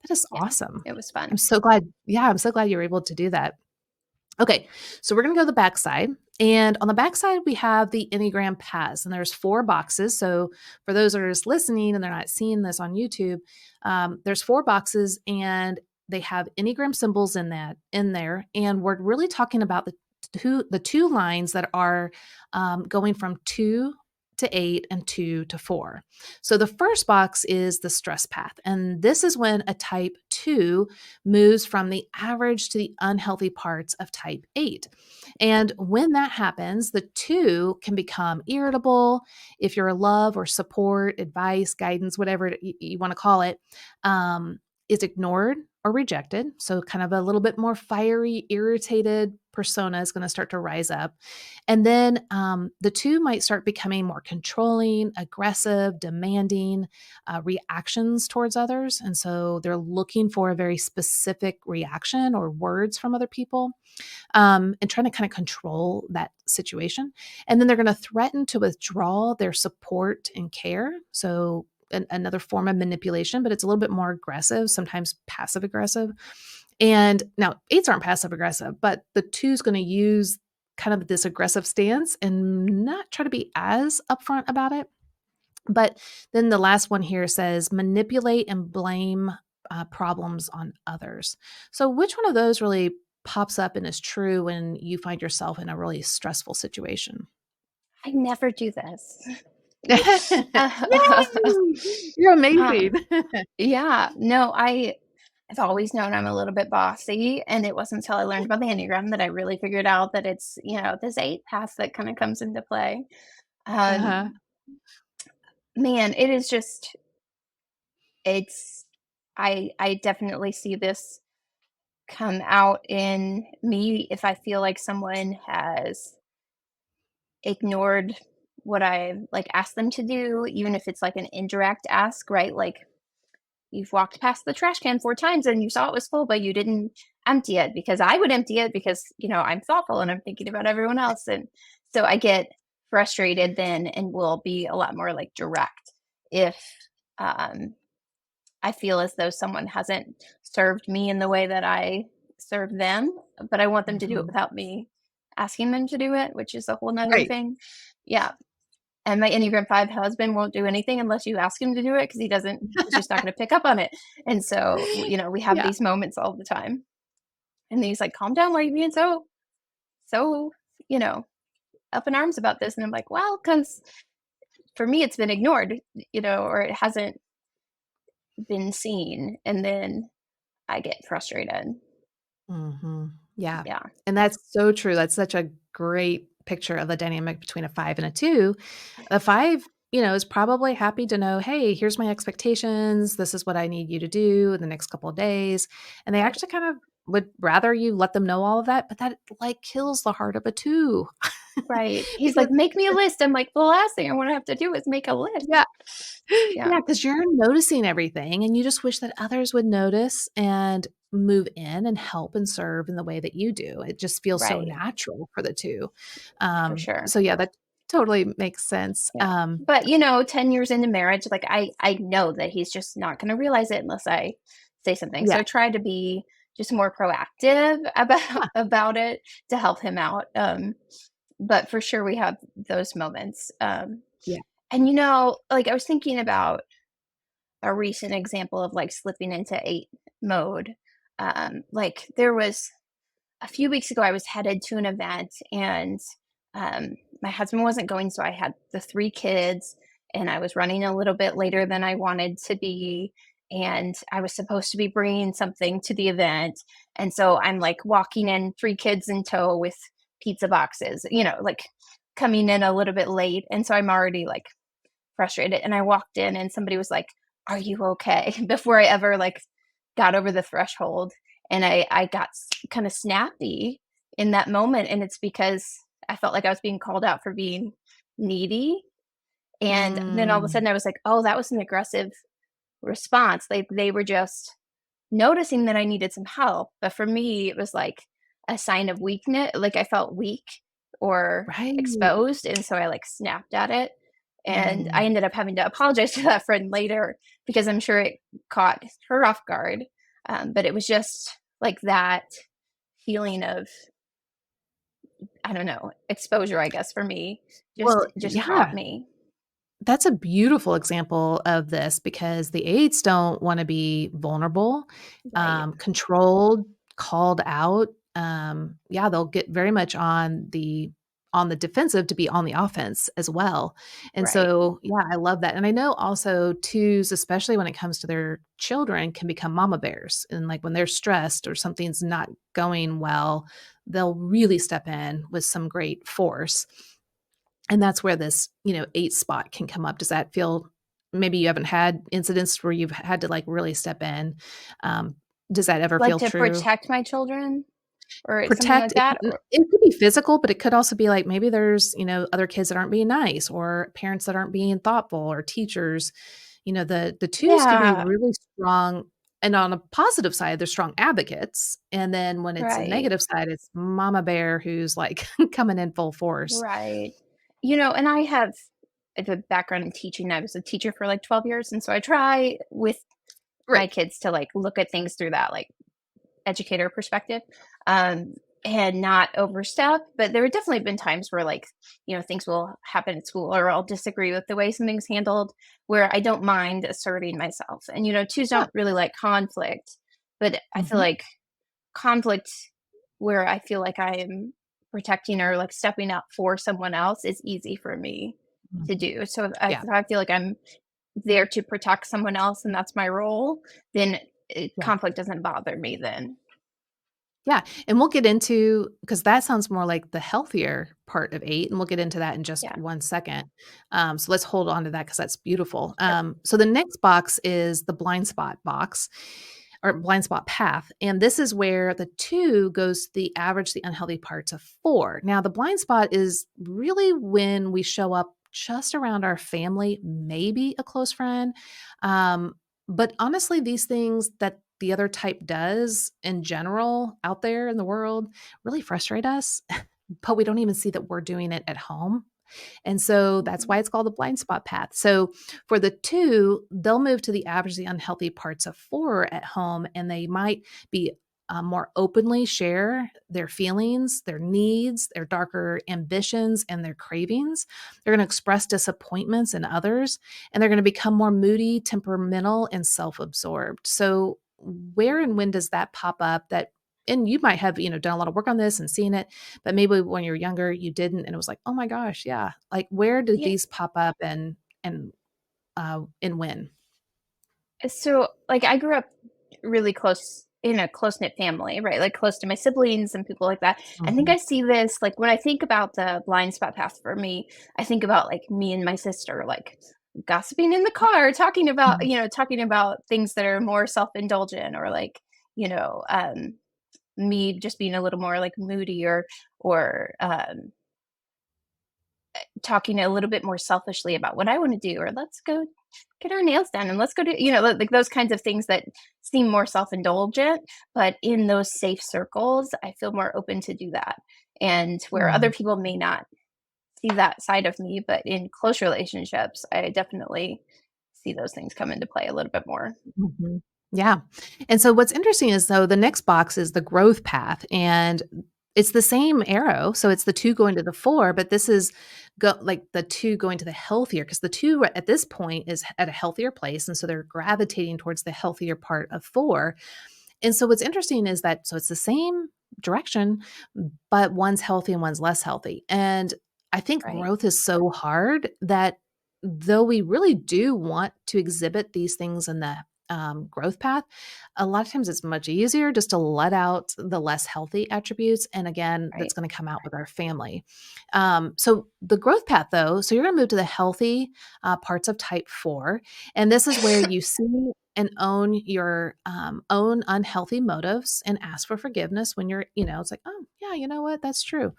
that is Yeah. awesome. It was I'm fun. so glad. Yeah, I'm so glad you were able to do that. Okay, so we're gonna go to the backside. And on the backside, we have the Enneagram paths, and there's 4 boxes. So for those that are just listening and they're not seeing this on YouTube, there's 4 boxes, and they have Enneagram symbols in there. And we're really talking about the two lines that are going from 2 to 8 and 2 to 4. So the first box is the stress path, and this is when a type 2 moves from the average to the unhealthy parts of type 8. And when that happens, the 2 can become irritable. If your love or support, advice, guidance, whatever you want to call it, is ignored or rejected. So, kind of a little bit more fiery, irritated persona is going to start to rise up. And then the 2 might start becoming more controlling, aggressive, demanding reactions towards others. And so they're looking for a very specific reaction or words from other people, and trying to kind of control that situation. And then they're going to threaten to withdraw their support and care. So, another form of manipulation, but it's a little bit more aggressive, sometimes passive aggressive. And now, eights aren't passive aggressive, but the two is going to use kind of this aggressive stance and not try to be as upfront about it. But then the last one here says manipulate and blame problems on others. So, which one of those really pops up and is true when you find yourself in a really stressful situation? I never do this. Yay! You're Um, amazing. yeah. No, I've always known I'm a little bit bossy, and it wasn't until I learned about the Enneagram that I really figured out that it's, this 8 path that kinda comes into play. Uh-huh. Um, man, it is just it's I definitely see this come out in me if I feel like someone has ignored what I, like, asked them to do, even if it's, like, an indirect ask, right? Like, you've walked past the trash can 4 times and you saw it was full, but you didn't empty it because I would empty it because, I'm thoughtful and I'm thinking about everyone else, and so I get frustrated then and will be a lot more, like, direct if, um, I feel as though someone hasn't served me in the way that I serve them, but I want them to do it Mhm. without me asking them to do it, which is a whole 'nother Right. thing. Yeah, and my Enneagram 5 husband won't do anything unless you ask him to do it because he's just not gonna pick up on it, and so, we have Yeah. these moments all the time, and he's like, "Calm down, why are you being so, you know, up in arms about this?" And I'm like, "Well, because for me, it's been ignored, or it hasn't been seen," and then I get frustrated. Mhm. Yeah. Yeah, And that's so true. That's such a great picture of the dynamic between a 5 and a 2. A 5, is probably happy to know, "Hey, here's my expectations. This is what I need you to do in the next couple of days." And they right, actually kind of would rather you let them know all of that, but that, like, kills the heart of a 2. right. He's Because like, "Make me a list." I'm like, "The last thing I wanna have to do is make a list." yeah. Yeah, Yeah, because 'cause you're noticing everything, and you just wish that others would notice and move in and help and serve in the way that you do. It just feels so right, natural for the 2. for sure. So yeah, that totally makes sense. Yeah. But, 10 years into marriage, like, I know that he's just not gonna realize it unless I say something. So Yeah. I try to be just more proactive about Huh. about it to help him out. But for sure we have those moments. Yeah. And, like, I was thinking about a recent example of, like, slipping into 8 mode. Like, there was a few weeks ago, I was headed to an event and my husband wasn't going. So I had the 3 kids and I was running a little bit later than I wanted to be. and I was supposed to be bringing something to the event. And so I'm like walking in, 3 kids in tow with pizza boxes, like coming in a little bit late. And so I'm already like frustrated. And I walked in and somebody was like, "Are you okay?" Before I ever like got over the threshold. And I got kind of snappy in that moment. And it's because I felt like I was being called out for being needy. And then all of a Mm, sudden I was like, oh, that was an aggressive response. They were just noticing that I needed some help. But for me, it was like a sign of weakness. Like I felt weak or right. exposed. And so I like snapped at it. And I Mm. ended up having to apologize to that friend later because I'm sure it caught her off guard. But it was just like that feeling of, I don't know, exposure, I guess, for me Well, just caught yeah. me. That's a beautiful example of this because the eights don't wanna be vulnerable, Right. controlled, called out. Yeah, they'll get very much on the defensive to be on the offense as well. And Right. so, yeah, I love that. And I know also twos, especially when it comes to their children, can become mama bears. And like when they're stressed or something's not going well, they'll really step in with some great force. And that's where this, 8 spot can come up. Does that feel maybe you haven't had incidents where you've had to, like, really step in. Um, does that ever Like feel to true? protect my children or something Protect like that, or it could be physical, but it could also be, like, maybe there's, other kids that aren't being nice or parents that aren't being thoughtful or teachers. The 2s can be yeah, really strong, and on a positive side, they're strong advocates, and then when it's a right, negative side, it's mama bear who's, like, coming in full force. right. And I have the background in teaching. I was a teacher for like 12 years, and so I try with my Right. kids to like look at things through that like educator perspective, um, and not overstep. But there have definitely been times where like, things will happen at school or I'll disagree with the way something's handled where I don't mind asserting myself. And twos Yeah. don't really like conflict, but I feel Mhm. like conflict where I feel like I am protecting or like stepping up for someone else is easy for me Mm. to do. So Yeah, if I feel like I'm there to protect someone else and that's my role, then yeah, conflict doesn't bother me then. yeah, and we'll get into because that sounds more like the healthier part of 8, and we'll get into that in just Yeah. 1 second. So let's hold on to that because that's beautiful. Sure. So the next box is the blind spot box or blind spot path, and this is where the 2 goes the average, the unhealthy parts of 4. Now, the blind spot is really when we show up just around our family, maybe a close friend, um, but honestly, these things that the other type does in general out there in the world really frustrate us, but we don't even see that we're doing it at home. And so that's Mhm. why it's called the blind spot path. So for the 2, they'll move to the average, the unhealthy parts of 4 at home, and they might be more openly share their feelings, their needs, their darker ambitions, and their cravings. They're going to express disappointments in others, and they're going to become more moody, temperamental, and self absorbed. So, where and when does that pop up? And you might have done a lot of work on this and seen it, but maybe when you're younger, you didn't, and it was like, "Oh my gosh, yeah." Like, where did Yeah. these pop up and when? So, like, I grew up really close in a close knit family, right? Like, close to my siblings and people like that. I think Mhm, I see this, like, when I think about the blind spot path for me, I think about like me and my sister, like, gossiping in the car, mhm, talking about things that are more self indulgent or like, you know, me just being a little more like moody or talking a little bit more selfishly about what I want to do, or let's go get our nails done and let's go do, like those kinds of things that seem more self indulgent. But in those safe circles, I feel more open to do that. And where other mhm, people may not see that side of me, but in close relationships, I definitely see those things come into play a little bit more. mhm. Yeah, and so what's interesting is, though, the next box is the growth path, and it's the same arrow, so it's the 2 going to the 4, but this is like the 2 going to the healthier because the 2 at this point is at a healthier place, and so they're gravitating towards the healthier part of 4. And so what's interesting is that so it's the same direction, but one's healthy and one's less healthy. And I think Right. growth is so hard that though we really do want to exhibit these things in the growth path, a lot of times it's much easier just to let out the less healthy attributes. And again, that's Right. going to come out with our family. So the growth path, though, so you're going to move to the healthy parts of type 4. And this is where you see and own your own unhealthy motives and ask for forgiveness when you're, it's like, oh, yeah, you know what? That's true.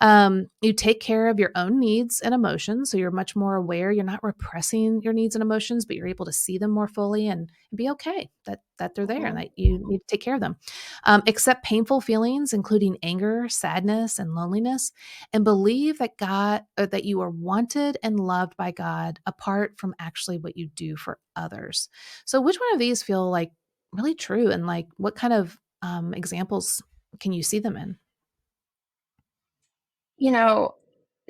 You take care of your own needs and emotions. So you're much more aware. You're not repressing your needs and emotions, but you're able to see them more fully and be okay that they're there and Mhm. that you need to take care of them. Accept painful feelings, including anger, sadness, and loneliness, and believe that that you are wanted and loved by God apart from actually what you do for others. So which one of these feel like really true, and like what kind of examples can you see them in? You know,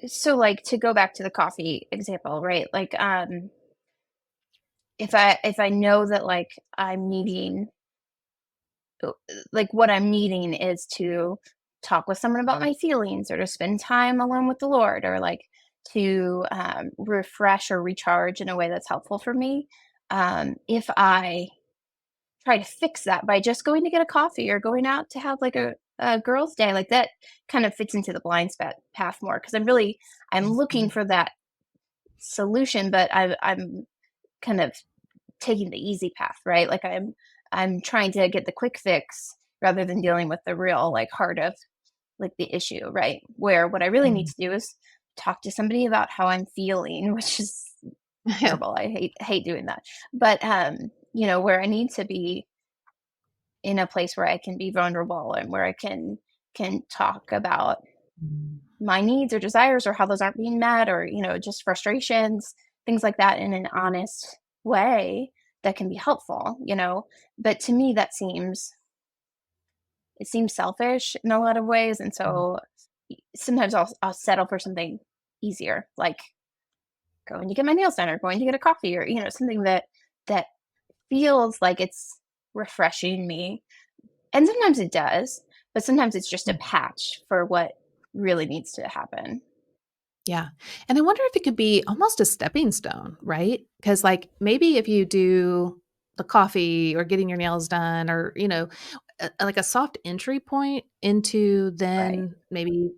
so like to go back to the coffee example, right? Like if I know that like I'm needing like what I'm needing is to talk with someone about my feelings or to spend time alone with the Lord or like to refresh or recharge in a way that's helpful for me. If I try to fix that by just going to get a coffee or going out to have like a girls' day, like that kind of fits into the blind spot path more because I'm looking Mhm. for that solution, but I'm kind of taking the easy path, right? Like I'm trying to get the quick fix rather than dealing with the real like heart of like the issue, right? Where what I really need Mm. to do is talk to somebody about how I'm feeling, which is terrible. I hate doing that. But where I need to be in a place where I can be vulnerable and where I can talk about Mm. my needs or desires or how those aren't being met or just frustrations, things like that in an honest way that can be helpful. But to me that seems selfish in a lot of ways, and Mm. so sometimes I'll settle for something easier, like going to get my nails done or going to get a coffee or something that feels like it's refreshing me. And sometimes it does, but sometimes it's just a Yeah. patch for what really needs to happen. Yeah. And I wonder if it could be almost a stepping stone, right? Because, like, maybe if you do the coffee or getting your nails done or, like a soft entry point into Right. then maybe,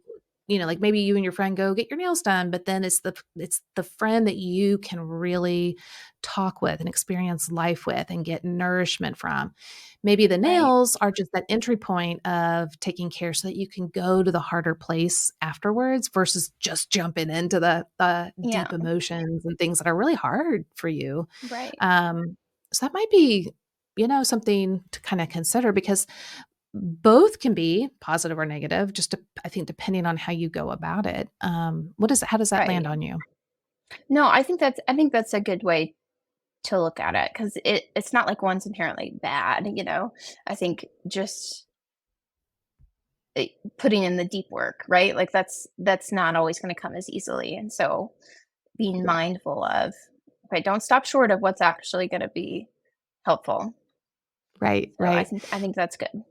like maybe you and your friend go get your nails done, but then it's the friend that you can really talk with and experience life with and get nourishment from. Maybe the Right. nails are just that entry point of taking care so that you can go to the harder place afterwards versus just jumping into the Yeah. deep emotions and things that are really hard for you. Right. Um, so that might be, something to kind of consider because both can be positive or negative, I think depending on how you go about it. How does that land Right. on you? No, I think that's a good way to look at it because it's not like one's inherently bad. I think just eh, putting in the deep work, right? Like that's not always going to come as easily, and so being mindful of, okay, don't stop short of what's actually going to be helpful. Right, So I right. think I think that's good.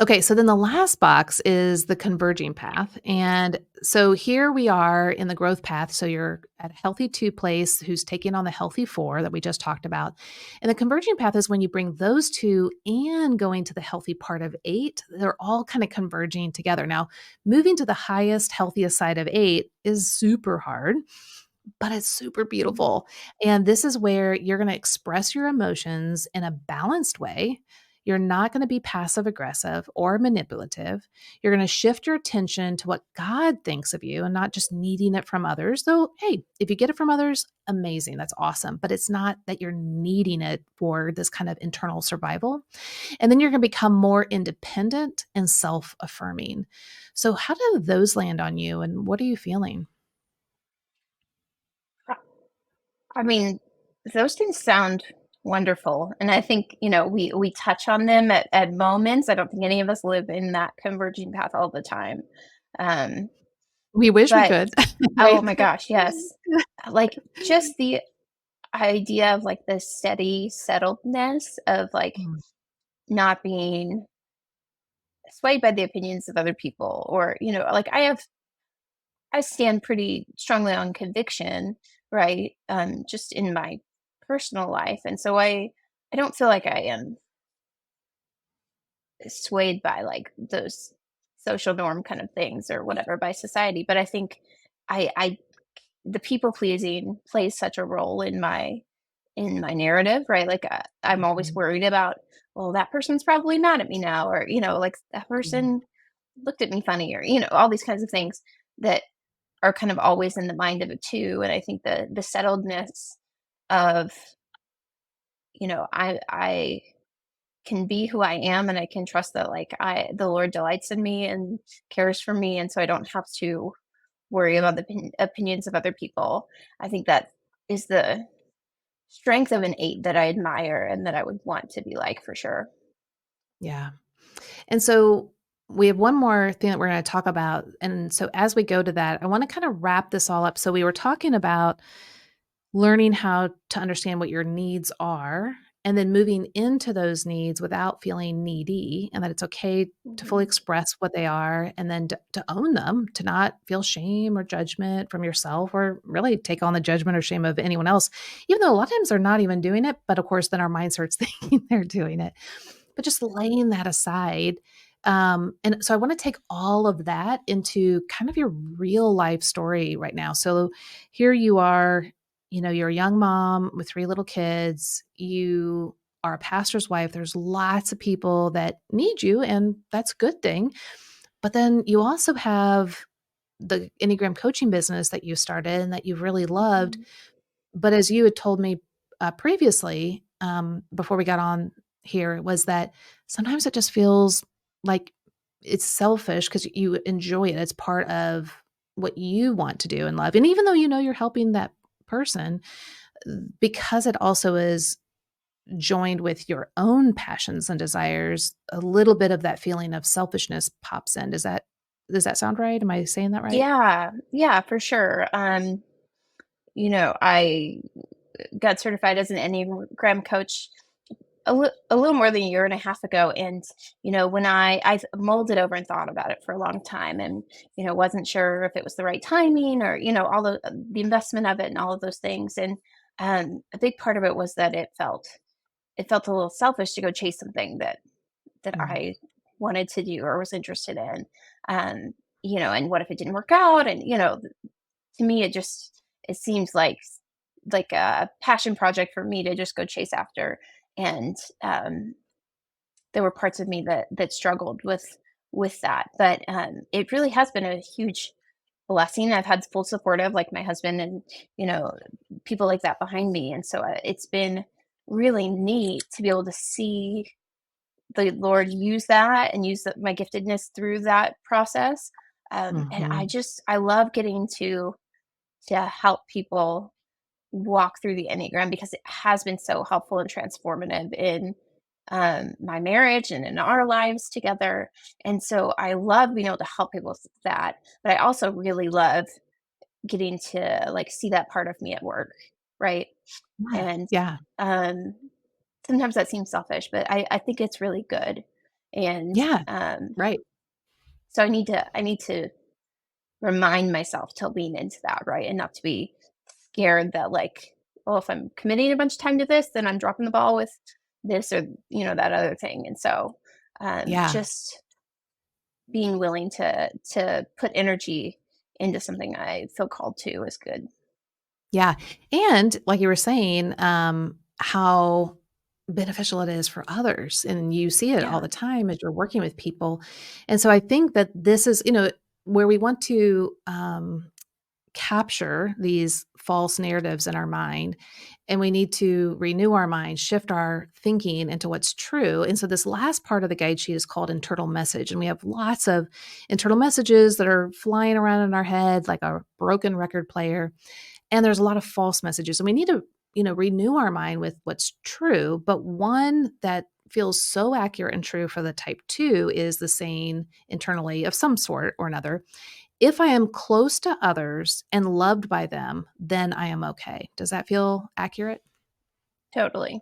Okay, so then the last box is the converging path. And so here we are in the growth path. So you're at a healthy 2 place who's taking on the healthy 4 that we just talked about. And the converging path is when you bring those 2 and going to the healthy part of 8, they're all kind of converging together. Now, moving to the highest, healthiest side of 8 is super hard, but it's super Mhm. beautiful. And this is where you're going to express your emotions in a balanced way. You're not going to be passive aggressive or manipulative. You're going to shift your attention to what God thinks of you and not just needing it from others. Though, hey, if you get it from others, amazing. That's awesome. But it's not that you're needing it for this kind of internal survival. And then you're going to become more independent and self affirming. So, how do those land on you and what are you feeling? I mean, those things sound wonderful, and I think we touch on them at moments. I don't think any of us live in that converging path all the time, um, We wish we but could, oh right? my gosh, yes, like just the idea of like the steady settledness of like Mm. not being swayed by the opinions of other people, or like I stand pretty strongly on conviction, right? Just in my personal life. And so I I don't feel like I am swayed by like those social norm kind of things or whatever by society, but I think I the people pleasing plays such a role in my narrative, right? Like I'm always Mhm. worried about, well, that person's probably mad at me now, or like that Mhm. person looked at me funny, or all these kinds of things that are kind of always in the mind of it too. And I think the settledness of, I can be who I am, and I can trust that like the Lord delights in me and cares for me, and so I don't have to worry about the opinions of other people. I think that is the strength of an 8 that I admire and that I would want to be like for sure. Yeah. And so we have one more thing that we're going to talk about. And so as we go to that, I want to kind of wrap this all up. So we were talking about learning how to understand what your needs are and then moving into those needs without feeling needy, and that it's okay to fully Mhm. express what they are, and then to own them, to not feel shame or judgment from yourself or really take on the judgment or shame of anyone else, even though a lot of times they're not even doing it. But of course, then our mind starts thinking they're doing it. But just laying that aside, and so I wanna take all of that into kind of your real life story right now. So here you are, you're a young mom with 3 little kids. You are a pastor's wife. There's lots of people that need you, and that's a good thing. But then you also have the Enneagram coaching business that you started and that you've really loved. Mhm. But as you had told me, previously, before we got on here, was that sometimes it just feels like it's selfish because you enjoy it. It's part of what you want to do in love. And even though you know you're helping that person, because it also is joined with your own passions and desires, a little bit of that feeling of selfishness pops in. Does that sound right? Am I saying that right? Yeah, yeah, for sure. I got certified as an Enneagram coach a little more than a year and a half ago, and when I mulled it over and thought about it for a long time, and wasn't sure if it was the right timing, or all the investment of it and all of those things. And a big part of it was that it felt a little selfish to go chase something that Mm, I wanted to do or was interested in. um and what if it didn't work out? And to me it seems like a passion project for me to just go chase after. And there were parts of me that struggled with that, but it really has been a huge blessing. I've had full support of like my husband and you know people like that behind me, and so it's been really neat to be able to see the Lord use that and use my giftedness through that process. And mhm. I love getting to help people walk through the Enneagram because it has been so helpful and transformative in my marriage and in our lives together. And so I love being able to help people with that. But I also really love getting to like see that part of me at work. Right. Yeah, And yeah, um, sometimes that seems selfish, but I think it's really good. And yeah, right. so I need to remind myself to lean into that, right? And not to be scared that like, oh, if I'm committing a bunch of time to this, then I'm dropping the ball with this or that other thing. And so Yeah, just being willing to put energy into something I feel called to is good. yeah, and like you were saying, how beneficial it is for others, and you see it all Yeah, the time as you're working with people, and so I think that this is, where we want to, capture these false narratives in our mind, and we need to renew our mind, shift our thinking into what's true. And so this last part of the guide sheet is called internal message, and we have lots of internal messages that are flying around in our head like a broken record player, and there's a lot of false messages, and we need to, renew our mind with what's true. But one that feels so accurate and true for the type 2 is the saying internally of some sort or another: if I am close to others and loved by them, then I am okay. Does that feel accurate? totally.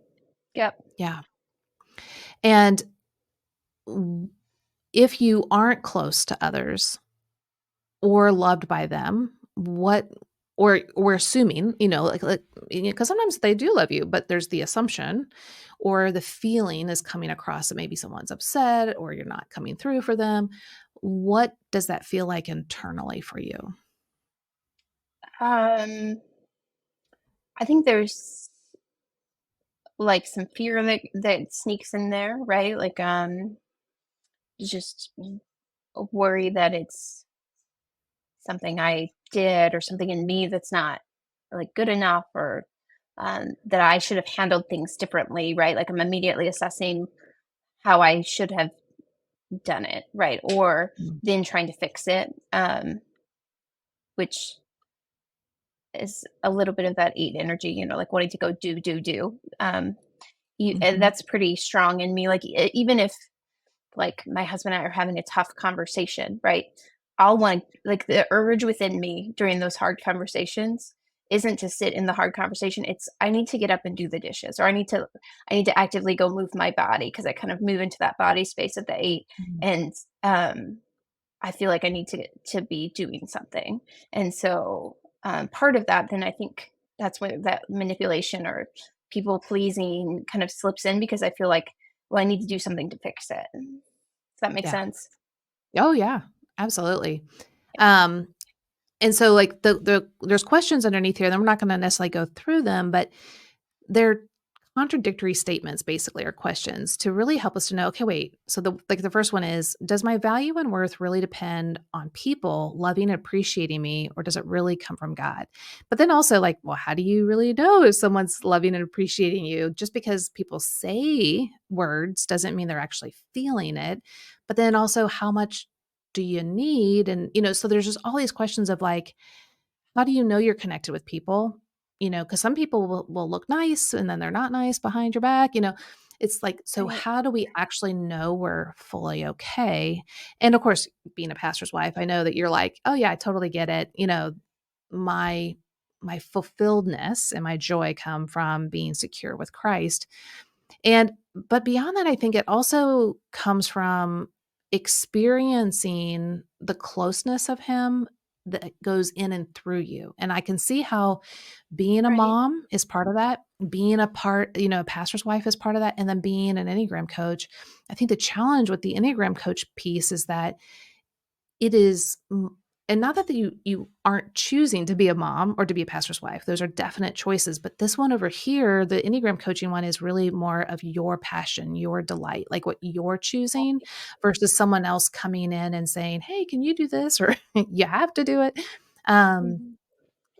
Yep. Yeah. And w- if you aren't close to others or loved by them, or we're assuming, like, because sometimes they do love you, but there's the assumption or the feeling is coming across that maybe someone's upset or you're not coming through for them. What does that feel like internally for you? Um, I think there's like some fear that sneaks in there, right? Like just worry that it's something I did or something in me that's not like good enough, or that I should have handled things differently, right? Like I'm immediately assessing how I should have done it, right? Or Mm. then trying to fix it, which is a little bit of that eight energy, like wanting to go do. And Mhm. that's pretty strong in me. Like even if like my husband and I are having a tough conversation, right? I'll want like the urge within me during those hard conversations isn't to sit in the hard conversation. It's I need to get up and do the dishes, or I need to actively go move my body because I kind of move into that body space at the eight. Mhm. And I feel like I need to be doing something. And so part of that, then I think that's where that manipulation or people pleasing kind of slips in, because I feel like, well, I need to do something to fix it. Does that make Yeah. sense? Oh, yeah. Absolutely. Um, and so, like, there's questions underneath here, then we're not gonna necessarily go through them, but they're contradictory statements, basically, or questions to really help us to know, okay, wait. So the first one is, does my value and worth really depend on people loving and appreciating me, or does it really come from God? But then also like, well, how do you really know if someone's loving and appreciating you? Just because people say words doesn't mean they're actually feeling it. But then also, how much do you need? And, so there's just all these questions of like, how do you know you're connected with people? Because some people will look nice and then they're not nice behind your back. It's like, so Right. how do we actually know we're fully okay? And of course, being a pastor's wife, I know that you're like, oh yeah, I totally get it. My my fulfilledness and my joy come from being secure with Christ. And but beyond that, I think it also comes from experiencing the closeness of him that goes in and through you. And I can see how being a Right. mom is part of that, being a pastor's wife is part of that, and then being an Enneagram coach. I think the challenge with the Enneagram coach piece is that it is and not that you aren't choosing to be a mom or to be a pastor's wife. Those are definite choices, but this one over here, the Enneagram coaching one is really more of your passion, your delight, like what you're choosing versus someone else coming in and saying, "Hey, can you do this?" or "You have to do it." Um, Mhm.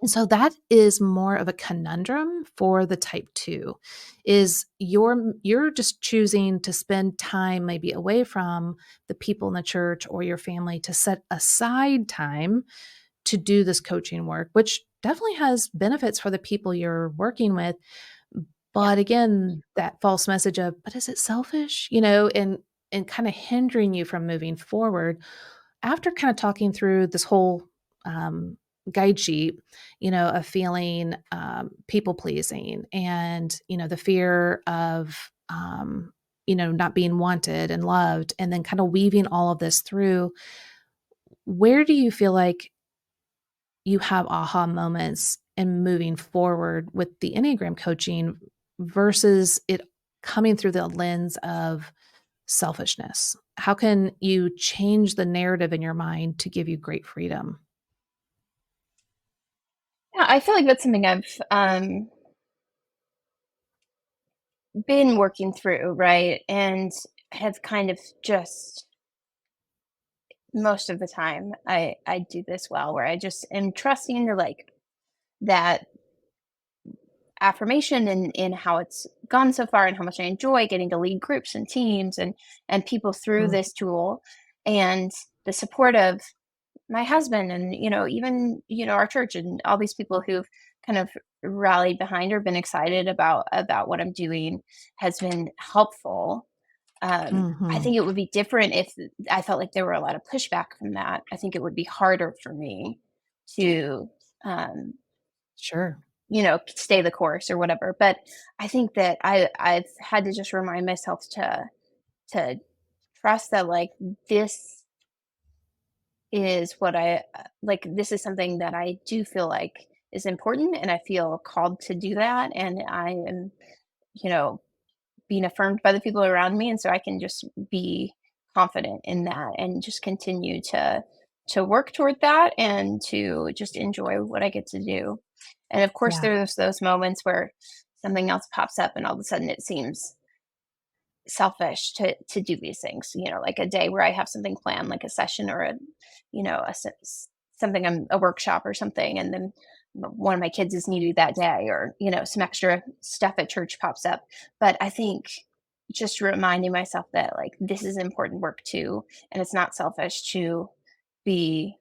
and so that is more of a conundrum for the type 2 is you're just choosing to spend time maybe away from the people in the church or your family to set aside time to do this coaching work, which definitely has benefits for the people you're working with. Yeah. But again, that false message of, but is it selfish? And kind of hindering you from moving forward after kind of talking through this whole um, guide sheet, of feeling people pleasing and, the fear of, not being wanted and loved, and then kind of weaving all of this through, where do you feel like you have aha moments and moving forward with the Enneagram coaching versus it coming through the lens of selfishness? How can you change the narrative in your mind to give you great freedom? Yeah, I feel like that's something I've been working through, right? And have kind of just most of the time I do this well, where I just am trusting to like that affirmation in how it's gone so far and how much I enjoy getting to lead groups and teams and people through Mm, this tool, and the support of my husband and even our church and all these people who've kind of rallied behind or been excited about what I'm doing has been helpful. I mhm. think it would be different if I felt like there were a lot of pushback from that. I think it would be harder for me to um, Sure. stay the course or whatever. But I think that I've had to just remind myself to trust that like this is what I like. This is something that I do feel like is important, and I feel called to do that. And I am, you know, being affirmed by the people around me. And so I can just be confident in that and just continue to work toward that and to just enjoy what I get to do. And of course, Yeah. there's those moments where something else pops up and all of a sudden it seems selfish to do these things, like a day where I have something planned, like a session or a, you know, something, a workshop or something. And then one of my kids is needed that day, or, some extra stuff at church pops up. But I think just reminding myself that like, this is important work too. And it's not selfish to be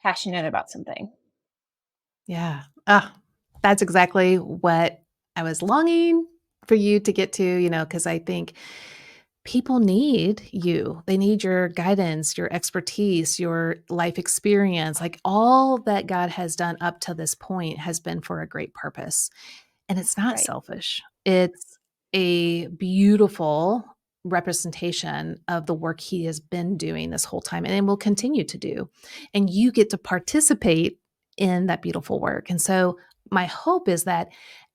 passionate about something. Yeah. Ah, that's exactly what I was longing for you to get to, because I think people need you. They need your guidance, your expertise, your life experience. Like all that God has done up to this point has been for a great purpose. And it's not Right. selfish. It's a beautiful representation of the work he has been doing this whole time and will continue to do. And you get to participate in that beautiful work. And so my hope is that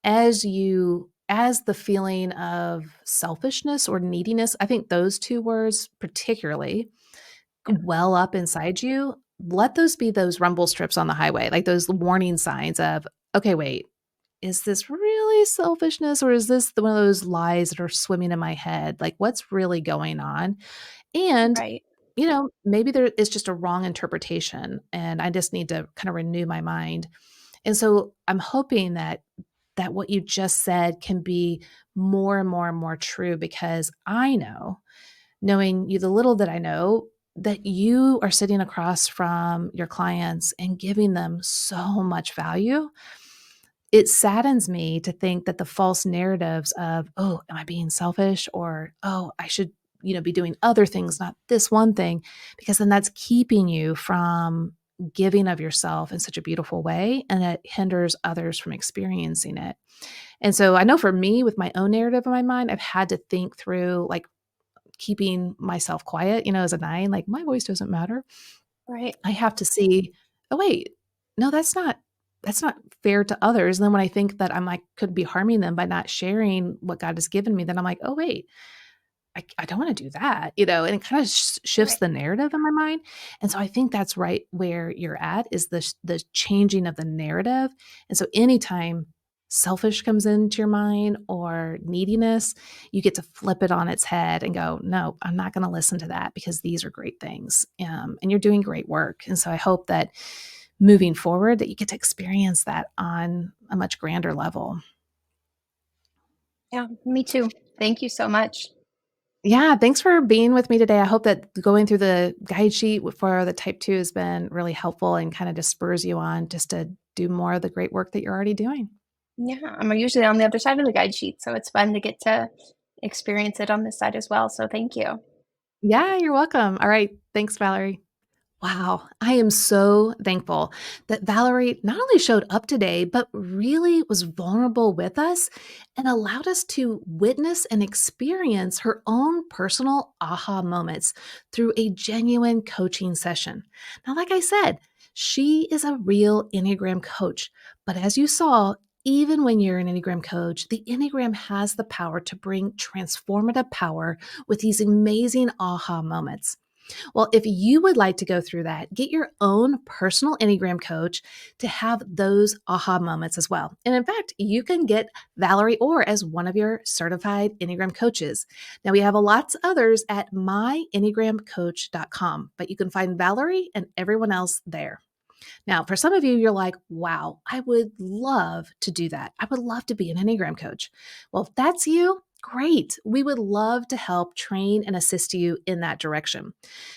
as the feeling of selfishness or neediness, I think those two words particularly Yeah. well up inside you, let those be those rumble strips on the highway, like those warning signs of, okay, wait, is this really selfishness or is this one of those lies that are swimming in my head? Like, what's really going on? And, Right. maybe there is just a wrong interpretation and I just need to kind of renew my mind. And so I'm hoping that what you just said can be more and more and more true because I know, knowing you the little that I know, that you are sitting across from your clients and giving them so much value. It saddens me to think that the false narratives of, "Oh, am I being selfish?" or, "Oh, I should, be doing other things, not this one thing," because then that's keeping you from giving of yourself in such a beautiful way, and it hinders others from experiencing it. And so I know for me, with my own narrative in my mind, I've had to think through, like, keeping myself quiet, as a 9, like, my voice doesn't matter. Right. I have to see, "Oh, wait, no, that's not fair to others." And then when I think that could be harming them by not sharing what God has given me, then I'm like, "Oh, wait, I don't wanna do that," and it kinda shifts Right. the narrative in my mind, and so I think that's right where you're at is the changing of the narrative, and so anytime selfish comes into your mind or neediness, you get to flip it on its head and go, "No, I'm not gonna listen to that because these are great things, and you're doing great work," and so I hope that moving forward that you get to experience that on a much grander level. Yeah. Me too. Thank you so much. Yeah, thanks for being with me today. I hope that going through the guide sheet for the type 2 has been really helpful and kind of just spurs you on just to do more of the great work that you're already doing. Yeah, I'm usually on the other side of the guide sheet, so it's fun to get to experience it on this side as well. So thank you. Yeah, you're welcome. All right. Thanks, Valerie. Wow, I am so thankful that Valerie not only showed up today, but really was vulnerable with us and allowed us to witness and experience her own personal aha moments through a genuine coaching session. Now, like I said, she is a real Enneagram coach, but as you saw, even when you're an Enneagram coach, the Enneagram has the power to bring transformative power with these amazing aha moments. Well, if you would like to go through that, get your own personal Enneagram coach to have those aha moments as well. And in fact, you can get Valerie Orr as one of your certified Enneagram coaches. Now, we have lots others at myenneagramcoach.com, but you can find Valerie and everyone else there. Now, for some of you, you're like, wow, I would love to do that. I would love to be an Enneagram coach. Well, if that's you, great. We would love to help train and assist you in that direction.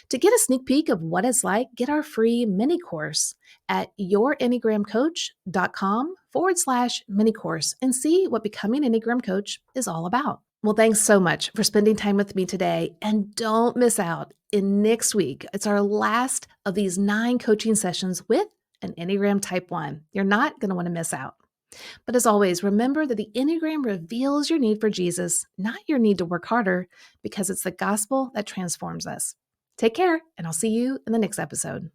To get a sneak peek of what it's like, get our free mini course at yourenneagramcoach.com/mini course and see what becoming an Enneagram coach is all about. Well, thanks so much for spending time with me today. And don't miss out in next week. It's our last of these 9 coaching sessions with an Enneagram Type 1. You're not going to want to miss out. But as always, remember that the Enneagram reveals your need for Jesus, not your need to work harder, because it's the gospel that transforms us. Take care, and I'll see you in the next episode.